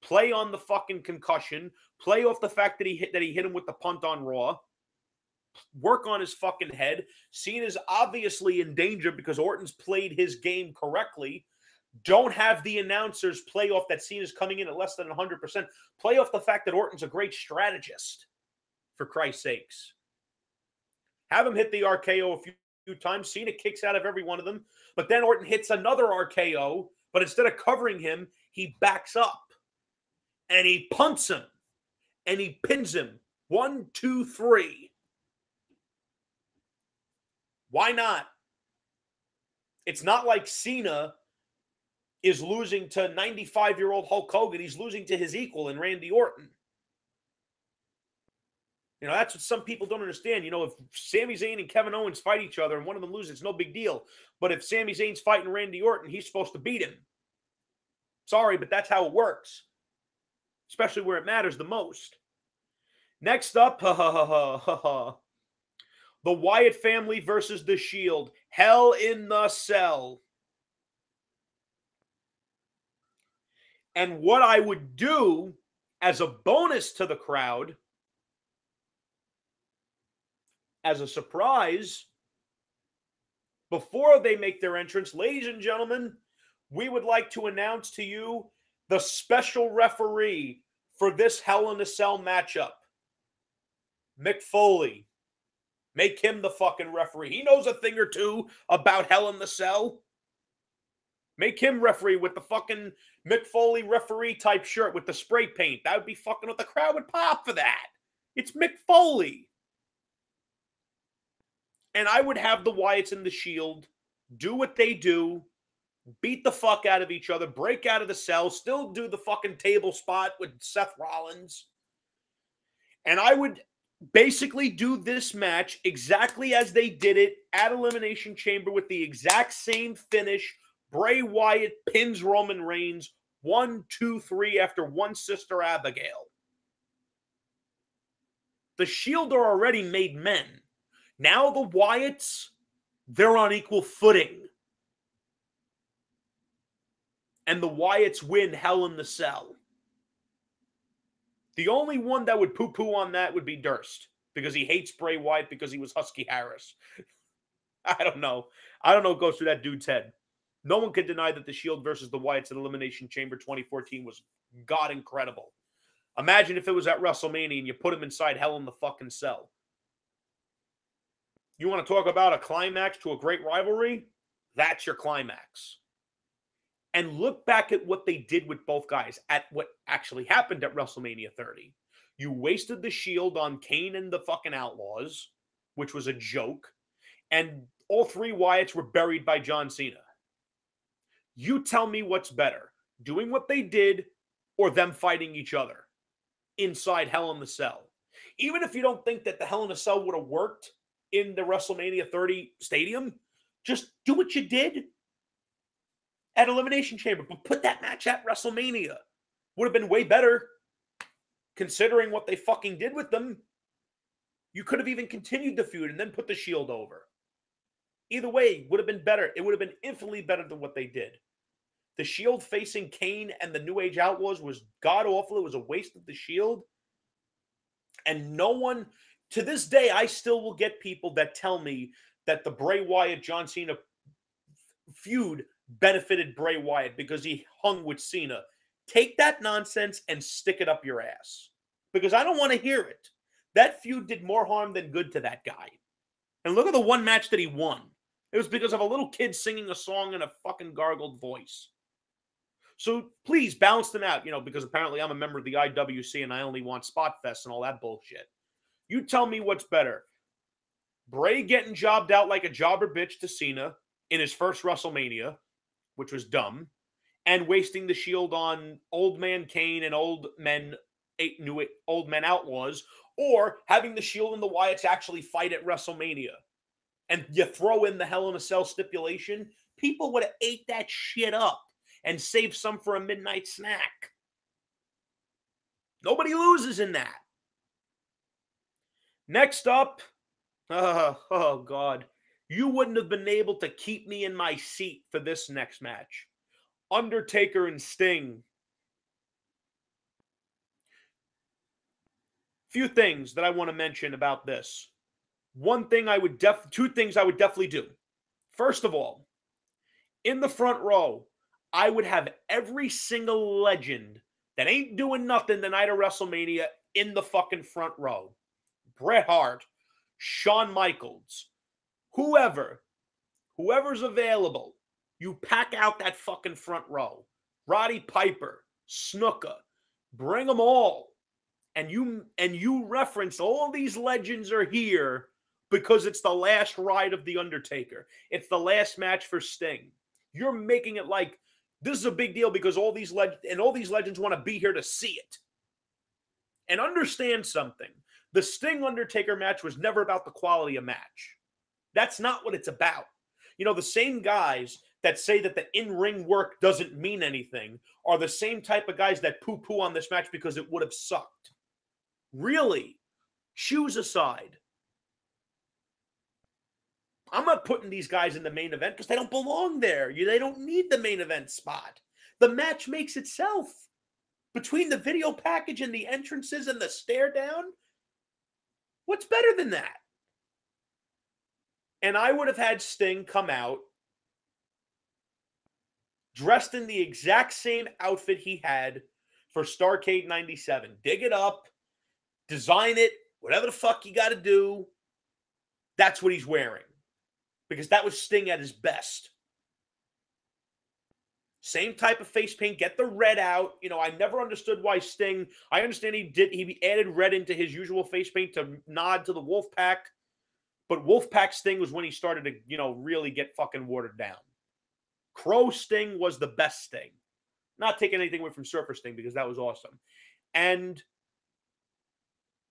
Play on the fucking concussion. Play off the fact that he hit him with the punt on Raw. Work on his fucking head. Cena's obviously in danger because Orton's played his game correctly. Don't have the announcers play off that Cena's coming in at less than 100%. Play off the fact that Orton's a great strategist, for Christ's sakes. Have him hit the RKO a few times. Cena kicks out of every one of them. But then Orton hits another RKO, but instead of covering him, he backs up. And he punts him. And he pins him. 1, 2, 3. Why not? It's not like Cena is losing to 95-year-old Hulk Hogan. He's losing to his equal in Randy Orton. That's what some people don't understand. If Sami Zayn and Kevin Owens fight each other and one of them loses, it's no big deal. But if Sami Zayn's fighting Randy Orton, he's supposed to beat him. Sorry, but that's how it works. Especially where it matters the most. Next up, the Wyatt family versus The Shield. Hell in the Cell. And what I would do as a bonus to the crowd, as a surprise, before they make their entrance, ladies and gentlemen, we would like to announce to you the special referee for this Hell in a Cell matchup. Mick Foley. Make him the fucking referee. He knows a thing or two about Hell in the Cell. Make him referee with the fucking Mick Foley referee type shirt with the spray paint. That would be fucking what the crowd would pop for that. It's Mick Foley. And I would have the Wyatts and the Shield do what they do, beat the fuck out of each other, break out of the cell, still do the fucking table spot with Seth Rollins. And I would basically do this match exactly as they did it at Elimination Chamber with the exact same finish. Bray Wyatt pins Roman Reigns 1, 2, 3 after one Sister Abigail. The Shield are already made men. Now the Wyatts, they're on equal footing. And the Wyatts win Hell in the Cell. The only one that would poo-poo on that would be Durst, because he hates Bray Wyatt because he was Husky Harris. I don't know. I don't know what goes through that dude's head. No one could deny that the Shield versus the Wyatts at Elimination Chamber 2014 was god incredible. Imagine if it was at WrestleMania and you put him inside Hell in the fucking Cell. You want to talk about a climax to a great rivalry? That's your climax. And look back at what they did with both guys, at what actually happened at WrestleMania 30. You wasted the Shield on Kane and the fucking Outlaws, which was a joke. And all three Wyatts were buried by John Cena. You tell me what's better, doing what they did or them fighting each other inside Hell in the Cell. Even if you don't think that the Hell in a Cell would have worked in the WrestleMania 30 stadium, just do what you did at Elimination Chamber, but put that match at WrestleMania. Would have been way better considering what they fucking did with them. You could have even continued the feud and then put the Shield over. Either way, would have been better. It would have been infinitely better than what they did. The Shield facing Kane and the New Age Outlaws was god-awful. It was a waste of the Shield. And no one, to this day, I still will get people that tell me that the Bray Wyatt-John Cena feud benefited Bray Wyatt because he hung with Cena. Take that nonsense and stick it up your ass. Because I don't want to hear it. That feud did more harm than good to that guy. And look at the one match that he won. It was because of a little kid singing a song in a fucking gargled voice. So please balance them out, because apparently I'm a member of the IWC and I only want Spot Fest and all that bullshit. You tell me what's better. Bray getting jobbed out like a jobber bitch to Cena in his first WrestleMania, which was dumb, and wasting the Shield on Old Man Kane and Old Men Outlaws, or having the Shield and the Wyatts actually fight at WrestleMania. And you throw in the Hell in a Cell stipulation, people would have ate that shit up and saved some for a midnight snack. Nobody loses in that. Next up, oh God, you wouldn't have been able to keep me in my seat for this next match. Undertaker and Sting. Few things that I want to mention about this. Two things I would definitely do. First of all, in the front row, I would have every single legend that ain't doing nothing the night of WrestleMania in the fucking front row. Bret Hart, Shawn Michaels, whoever's available, you pack out that fucking front row. Roddy Piper, Snuka, bring them all. And you reference all these legends are here because it's the last ride of The Undertaker. It's the last match for Sting. You're making it like this is a big deal because all these legends want to be here to see it. And understand something. The Sting-Undertaker match was never about the quality of match. That's not what it's about. The same guys that say that the in-ring work doesn't mean anything are the same type of guys that poo-poo on this match because it would have sucked. Really, shoes aside, I'm not putting these guys in the main event because they don't belong there. They don't need the main event spot. The match makes itself. Between the video package and the entrances and the stare down, what's better than that? And I would have had Sting come out dressed in the exact same outfit he had for Starrcade 97. Dig it up, design it, whatever the fuck you got to do. That's what he's wearing. Because that was Sting at his best. Same type of face paint, get the red out. I never understood why Sting, I understand he added red into his usual face paint to nod to the Wolfpack. But Wolfpack Sting was when he started to, really get fucking watered down. Crow Sting was the best Sting. Not taking anything away from Surfer Sting because that was awesome. And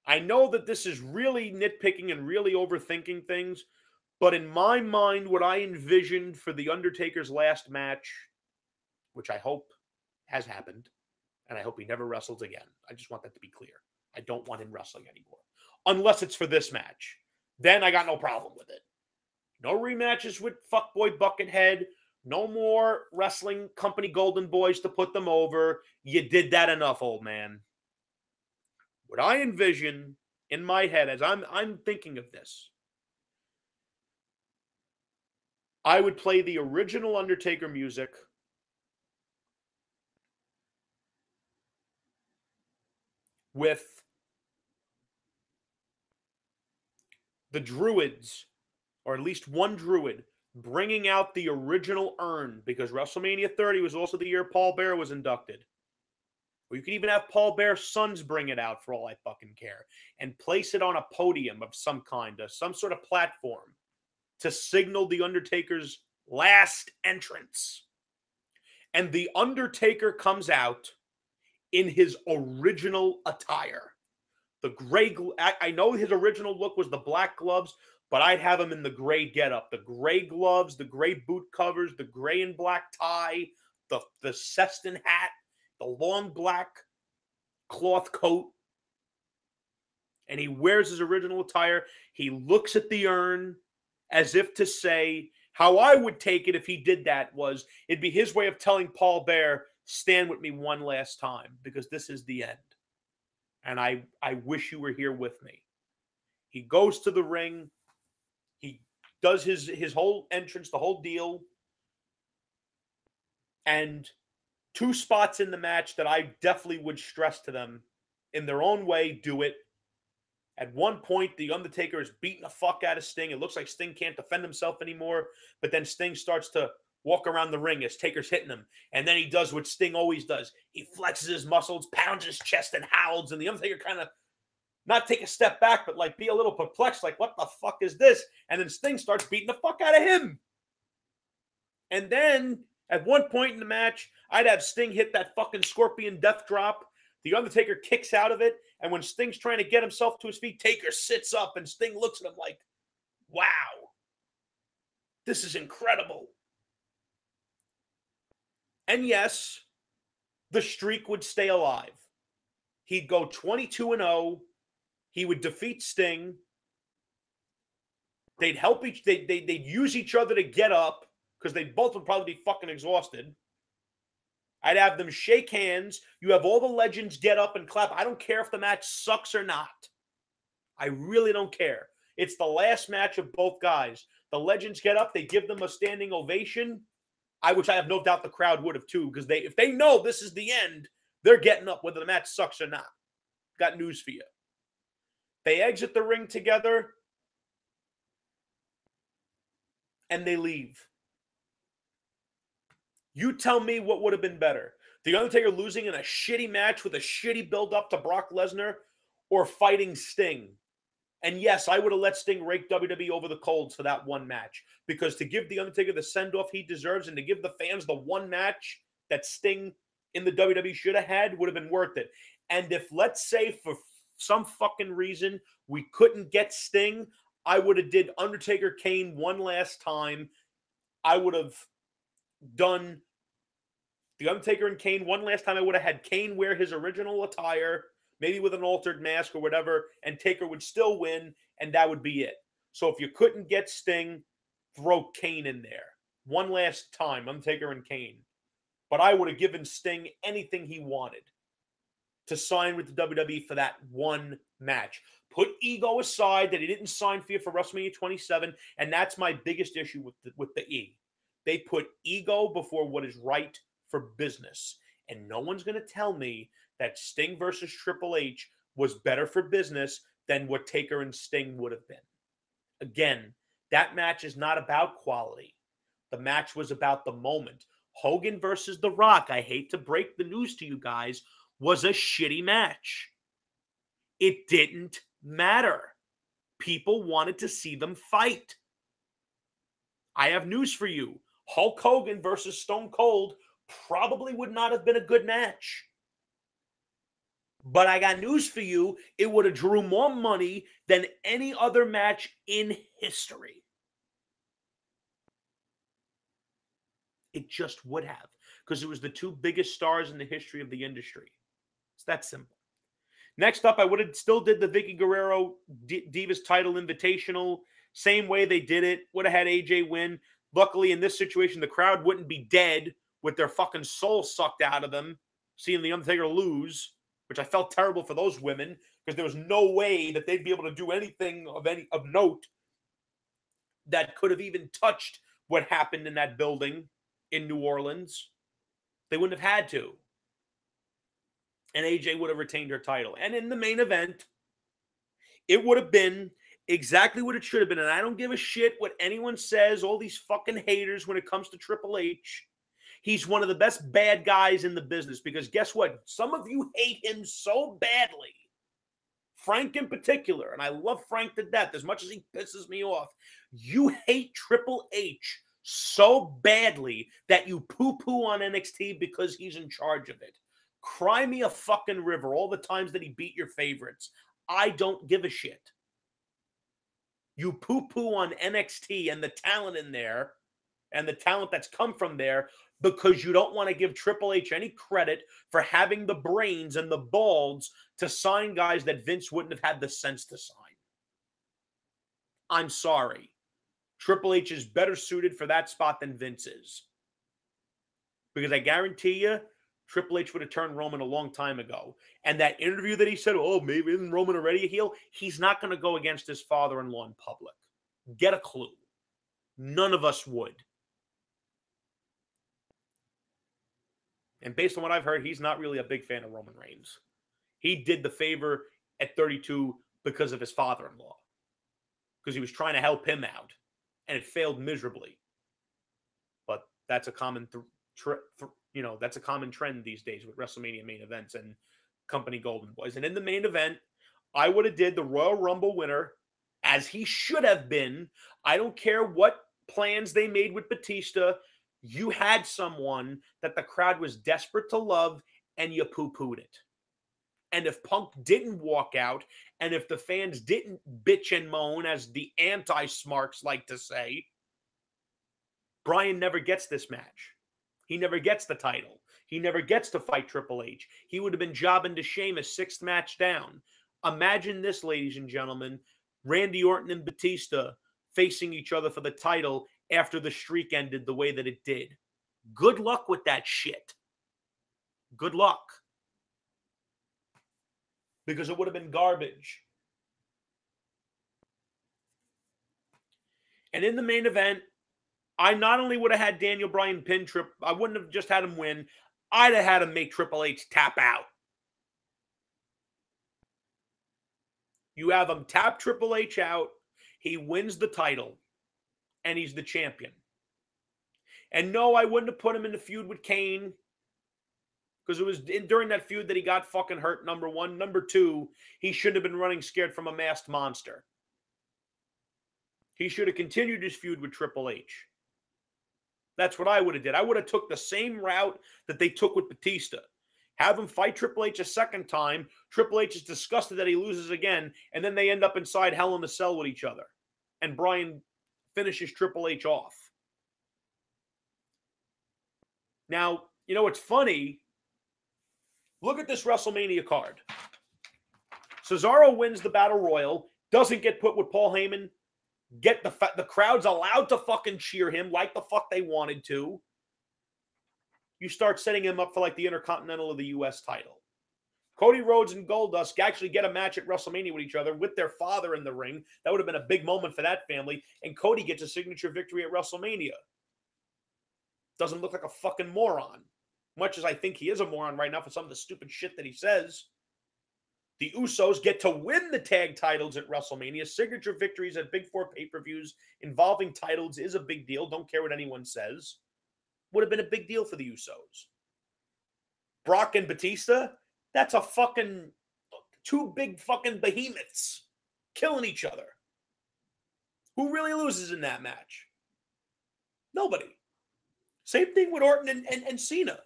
I know that this is really nitpicking and really overthinking things, but in my mind, what I envisioned for The Undertaker's last match, which I hope has happened, and I hope he never wrestles again. I just want that to be clear. I don't want him wrestling anymore. Unless it's for this match. Then I got no problem with it. No rematches with fuckboy Buckethead. No more wrestling company golden boys to put them over. You did that enough, old man. What I envision in my head as I'm thinking of this, I would play the original Undertaker music with the Druids, or at least one Druid, bringing out the original urn, because WrestleMania 30 was also the year Paul Bearer was inducted. Or you could even have Paul Bear's sons bring it out for all I fucking care, and place it on a podium of some kind, some sort of platform, to signal The Undertaker's last entrance. And The Undertaker comes out in his original attire. The gray, I know his original look was the black gloves, but I'd have him in the gray getup. The gray gloves, the gray boot covers, the gray and black tie, the Seston hat, the long black cloth coat. And he wears his original attire. He looks at the urn as if to say, how I would take it if he did that was, it'd be his way of telling Paul Bear, stand with me one last time, because this is the end. And I wish you were here with me. He goes to the ring. He does his whole entrance, the whole deal. And two spots in the match that I definitely would stress to them in their own way, do it. At one point, The Undertaker is beating the fuck out of Sting. It looks like Sting can't defend himself anymore. But then Sting starts to walk around the ring as Taker's hitting him. And then he does what Sting always does. He flexes his muscles, pounds his chest, and howls. And The Undertaker kind of not take a step back, but like be a little perplexed, like, what the fuck is this? And then Sting starts beating the fuck out of him. And then at one point in the match, I'd have Sting hit that fucking Scorpion Death Drop. The Undertaker kicks out of it, and when Sting's trying to get himself to his feet, Taker sits up, and Sting looks at him like, wow, this is incredible. And yes, the streak would stay alive. He'd go 22-0. He would defeat Sting. They'd help they'd use each other to get up, because they both would probably be fucking exhausted. I'd have them shake hands. You have all the legends get up and clap. I don't care if the match sucks or not. I really don't care. It's the last match of both guys. The legends get up. They give them a standing ovation, which I have no doubt the crowd would have too, because if they know this is the end, they're getting up whether the match sucks or not. Got news for you. They exit the ring together, and they leave. You tell me what would have been better. The Undertaker losing in a shitty match with a shitty build-up to Brock Lesnar, or fighting Sting. And yes, I would have let Sting rake WWE over the coals for that one match. Because to give The Undertaker the send-off he deserves and to give the fans the one match that Sting in the WWE should have had would have been worth it. And if, let's say, for some fucking reason, we couldn't get Sting, I would have did Undertaker Kane one last time. I would have done The Undertaker and Kane one last time. I would have had Kane wear his original attire, maybe with an altered mask or whatever, and Taker would still win, and that would be it. So if you couldn't get Sting, throw Kane in there. One last time, Undertaker and Kane. But I would have given Sting anything he wanted to sign with the WWE for that one match. Put ego aside that he didn't sign for you for WrestleMania 27, and that's my biggest issue with the E. They put ego before what is right for business. And no one's going to tell me that Sting versus Triple H was better for business than what Taker and Sting would have been. Again, that match is not about quality. The match was about the moment. Hogan versus The Rock, I hate to break the news to you guys, was a shitty match. It didn't matter. People wanted to see them fight. I have news for you. Hulk Hogan versus Stone Cold probably would not have been a good match. But I got news for you. It would have drew more money than any other match in history. It just would have. Because it was the two biggest stars in the history of the industry. It's that simple. Next up, I would have still did the Vicky Guerrero Divas title invitational. Same way they did it. Would have had AJ win. Luckily, in this situation, the crowd wouldn't be dead with their fucking soul sucked out of them, seeing The Undertaker lose, which I felt terrible for those women, because there was no way that they'd be able to do anything of note that could have even touched what happened in that building in New Orleans. They wouldn't have had to. And AJ would have retained her title. And in the main event, it would have been exactly what it should have been. And I don't give a shit what anyone says, all these fucking haters when it comes to Triple H. He's one of the best bad guys in the business, because guess what? Some of you hate him so badly. Frank in particular, and I love Frank to death as much as he pisses me off. You hate Triple H so badly that you poo-poo on NXT because he's in charge of it. Cry me a fucking river all the times that he beat your favorites. I don't give a shit. You poo-poo on NXT and the talent in there and the talent that's come from there because you don't want to give Triple H any credit for having the brains and the balls to sign guys that Vince wouldn't have had the sense to sign. I'm sorry. Triple H is better suited for that spot than Vince is. Because I guarantee you, Triple H would have turned Roman a long time ago. And that interview that he said, oh, maybe isn't Roman already a heel? He's not going to go against his father-in-law in public. Get a clue. None of us would. And based on what I've heard, he's not really a big fan of Roman Reigns. He did the favor at 32 because of his father-in-law. Because he was trying to help him out. And it failed miserably. But that's a common that's a common trend these days with WrestleMania main events and company Golden Boys. And in the main event, I would have did the Royal Rumble winner as he should have been. I don't care what plans they made with Batista. You had someone that the crowd was desperate to love, and you poo-pooed it. And if Punk didn't walk out, and if the fans didn't bitch and moan, as the anti-smarks like to say, Bryan never gets this match. He never gets the title. He never gets to fight Triple H. He would have been jobbing to Sheamus 6th match down. Imagine this, ladies and gentlemen. Randy Orton and Batista facing each other for the title after the streak ended the way that it did. Good luck with that shit. Good luck. Because it would have been garbage. And in the main event, I not only would have had Daniel Bryan pin I wouldn't have just had him win. I'd have had him make Triple H tap out. You have him tap Triple H out. He wins the title. And he's the champion. And no, I wouldn't have put him in the feud with Kane. Because it was during that feud that he got fucking hurt, number one. Number two, he shouldn't have been running scared from a masked monster. He should have continued his feud with Triple H. That's what I would have did. I would have took the same route that they took with Batista. Have him fight Triple H a second time. Triple H is disgusted that he loses again. And then they end up inside Hell in a Cell with each other. And Bryan finishes Triple H off. Now, you know what's funny? Look at this WrestleMania card. Cesaro wins the Battle Royal. Doesn't get put with Paul Heyman. Get the crowd's allowed to fucking cheer him like the fuck they wanted to. You start setting him up for like the Intercontinental or the U.S. title. Cody Rhodes and Goldust actually get a match at WrestleMania with each other with their father in the ring. That would have been a big moment for that family. And Cody gets a signature victory at WrestleMania. Doesn't look like a fucking moron. Much as I think he is a moron right now for some of the stupid shit that he says. The Usos get to win the tag titles at WrestleMania. Signature victories at Big Four pay-per-views involving titles is a big deal. Don't care what anyone says. Would have been a big deal for the Usos. Brock and Batista, that's a fucking two big fucking behemoths killing each other. Who really loses in that match? Nobody. Same thing with Orton and Cena.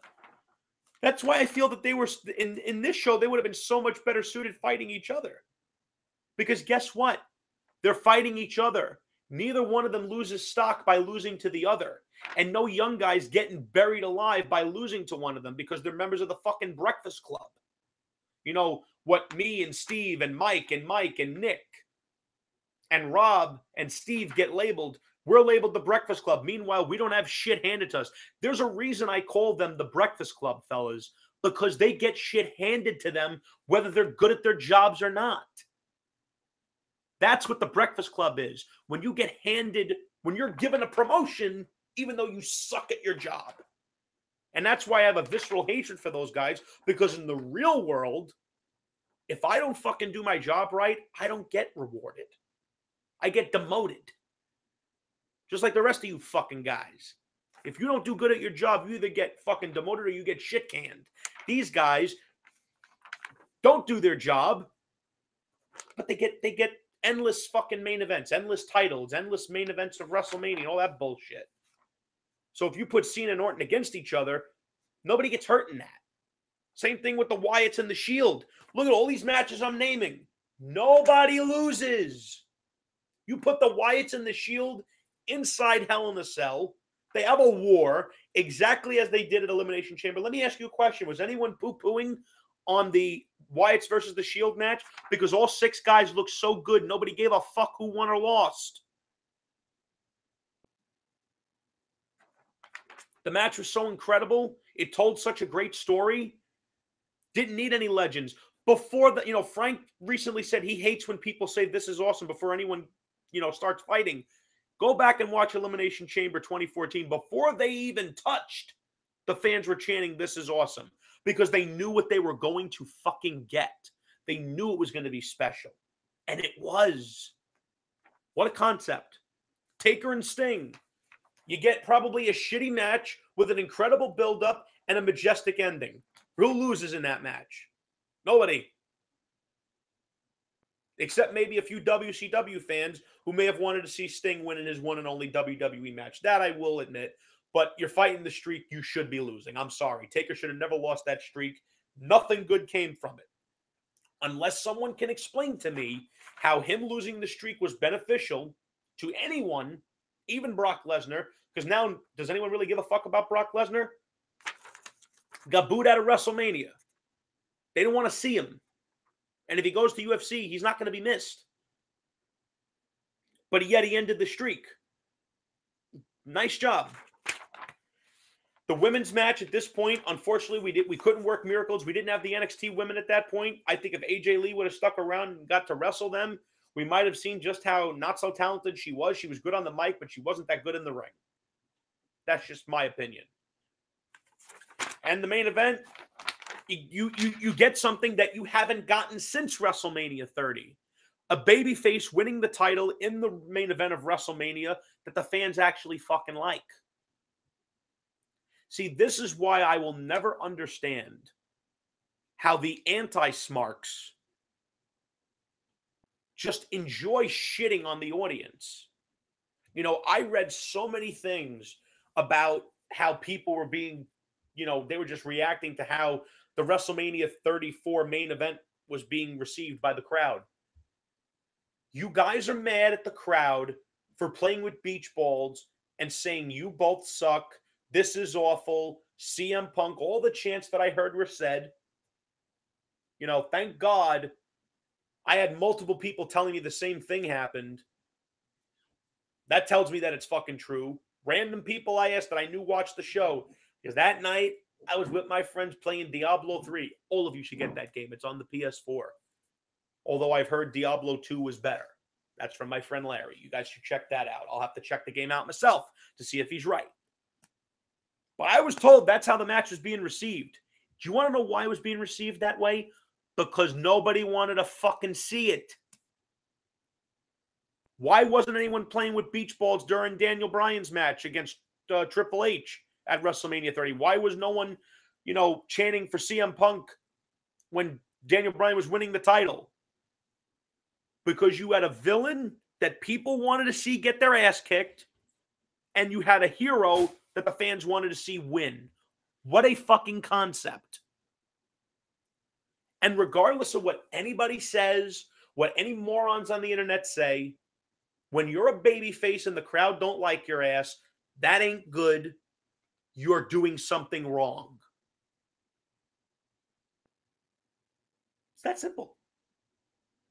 That's why I feel that they were, in this show, they would have been so much better suited fighting each other. Because guess what? They're fighting each other. Neither one of them loses stock by losing to the other. And no young guys getting buried alive by losing to one of them because they're members of the fucking Breakfast Club. You know, what me and Steve and Mike and Nick and Rob and Steve get labeled. We're labeled the Breakfast Club. Meanwhile, we don't have shit handed to us. There's a reason I call them the Breakfast Club, fellas, because they get shit handed to them whether they're good at their jobs or not. That's what the Breakfast Club is. When you get handed, when you're given a promotion, even though you suck at your job. And that's why I have a visceral hatred for those guys, because in the real world, if I don't fucking do my job right, I don't get rewarded. I get demoted. Just like the rest of you fucking guys. If you don't do good at your job, you either get fucking demoted or you get shit canned. These guys don't do their job, but they get endless fucking main events, endless titles, endless main events of WrestleMania, all that bullshit. So if you put Cena and Orton against each other, nobody gets hurt in that. Same thing with the Wyatts and the Shield. Look at all these matches I'm naming. Nobody loses. You put the Wyatts and the Shield inside Hell in a Cell. They have a war exactly as they did at Elimination Chamber. Let me ask you a question. Was anyone poo-pooing on the Wyatts versus the Shield match? Because all 6 guys looked so good, nobody gave a fuck who won or lost. The match was so incredible. It told such a great story. Didn't need any legends. Before the, Frank recently said he hates when people say this is awesome before anyone, starts fighting. Go back and watch Elimination Chamber 2014. Before they even touched, the fans were chanting, this is awesome. Because they knew what they were going to fucking get. They knew it was going to be special. And it was. What a concept. Taker and Sting. You get probably a shitty match with an incredible build-up and a majestic ending. Who loses in that match? Nobody. Except maybe a few WCW fans who may have wanted to see Sting win in his one and only WWE match. That I will admit. But you're fighting the streak, you should be losing. I'm sorry. Taker should have never lost that streak. Nothing good came from it. Unless someone can explain to me how him losing the streak was beneficial to anyone, even Brock Lesnar, because now, does anyone really give a fuck about Brock Lesnar? Got booed out of WrestleMania. They don't want to see him. And if he goes to UFC, he's not going to be missed. But yet he ended the streak. Nice job. The women's match at this point, unfortunately, we couldn't work miracles. We didn't have the NXT women at that point. I think if AJ Lee would have stuck around and got to wrestle them, we might have seen just how not so talented she was. She was good on the mic, but she wasn't that good in the ring. That's just my opinion. And the main event, you get something that you haven't gotten since WrestleMania 30. A babyface winning the title in the main event of WrestleMania that the fans actually fucking like. See, this is why I will never understand how the anti-smarks just enjoy shitting on the audience. I read so many things about how people were being, they were just reacting to how the WrestleMania 34 main event was being received by the crowd. You guys are mad at the crowd for playing with beach balls and saying you both suck. This is awful. CM Punk, all the chants that I heard were said. Thank God I had multiple people telling me the same thing happened. That tells me that it's fucking true. Random people I asked that I knew watched the show. Because that night, I was with my friends playing Diablo 3. All of you should get that game. It's on the PS4. Although I've heard Diablo 2 was better. That's from my friend Larry. You guys should check that out. I'll have to check the game out myself to see if he's right. But I was told that's how the match was being received. Do you want to know why it was being received that way? Because nobody wanted to fucking see it. Why wasn't anyone playing with beach balls during Daniel Bryan's match against Triple H at WrestleMania 30? Why was no one, chanting for CM Punk when Daniel Bryan was winning the title? Because you had a villain that people wanted to see get their ass kicked, and you had a hero that the fans wanted to see win. What a fucking concept. And regardless of what anybody says, what any morons on the internet say, when you're a babyface and the crowd don't like your ass, that ain't good. You're doing something wrong. It's that simple.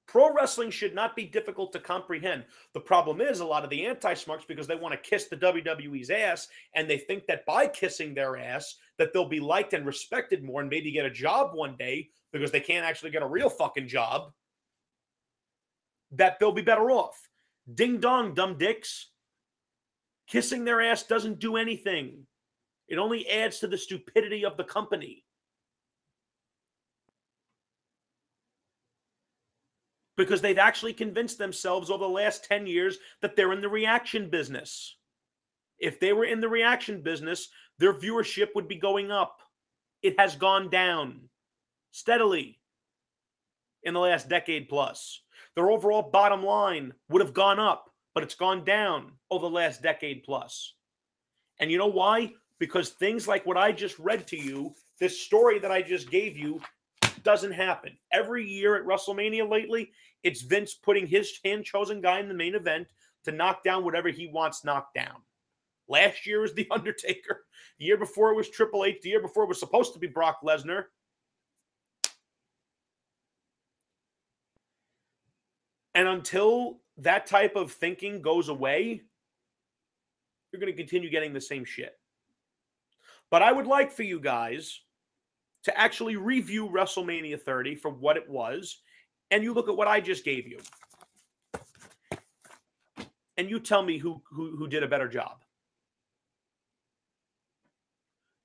Pro wrestling should not be difficult to comprehend. The problem is a lot of the anti-smarks, because they want to kiss the WWE's ass, and they think that by kissing their ass that they'll be liked and respected more and maybe get a job one day because they can't actually get a real fucking job, that they'll be better off. Ding dong, dumb dicks. Kissing their ass doesn't do anything. It only adds to the stupidity of the company. Because they've actually convinced themselves over the last 10 years that they're in the reaction business. If they were in the reaction business, their viewership would be going up. It has gone down steadily in the last decade plus. Their overall bottom line would have gone up, but it's gone down over the last decade plus. And you know why? Because things like what I just read to you, this story that I just gave you, doesn't happen. Every year at WrestleMania lately, it's Vince putting his hand-chosen guy in the main event to knock down whatever he wants knocked down. Last year was The Undertaker. The year before it was Triple H. The year before it was supposed to be Brock Lesnar. And until that type of thinking goes away, you're going to continue getting the same shit. But I would like for you guys to actually review WrestleMania 30 for what it was, and you look at what I just gave you. And you tell me who did a better job.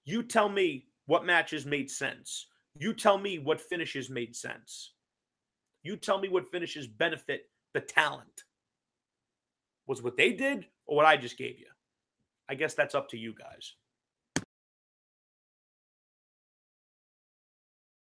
You tell me what matches made sense. You tell me what finishes made sense. You tell me what finishes benefit the talent. Was what they did or what I just gave you? I guess that's up to you guys.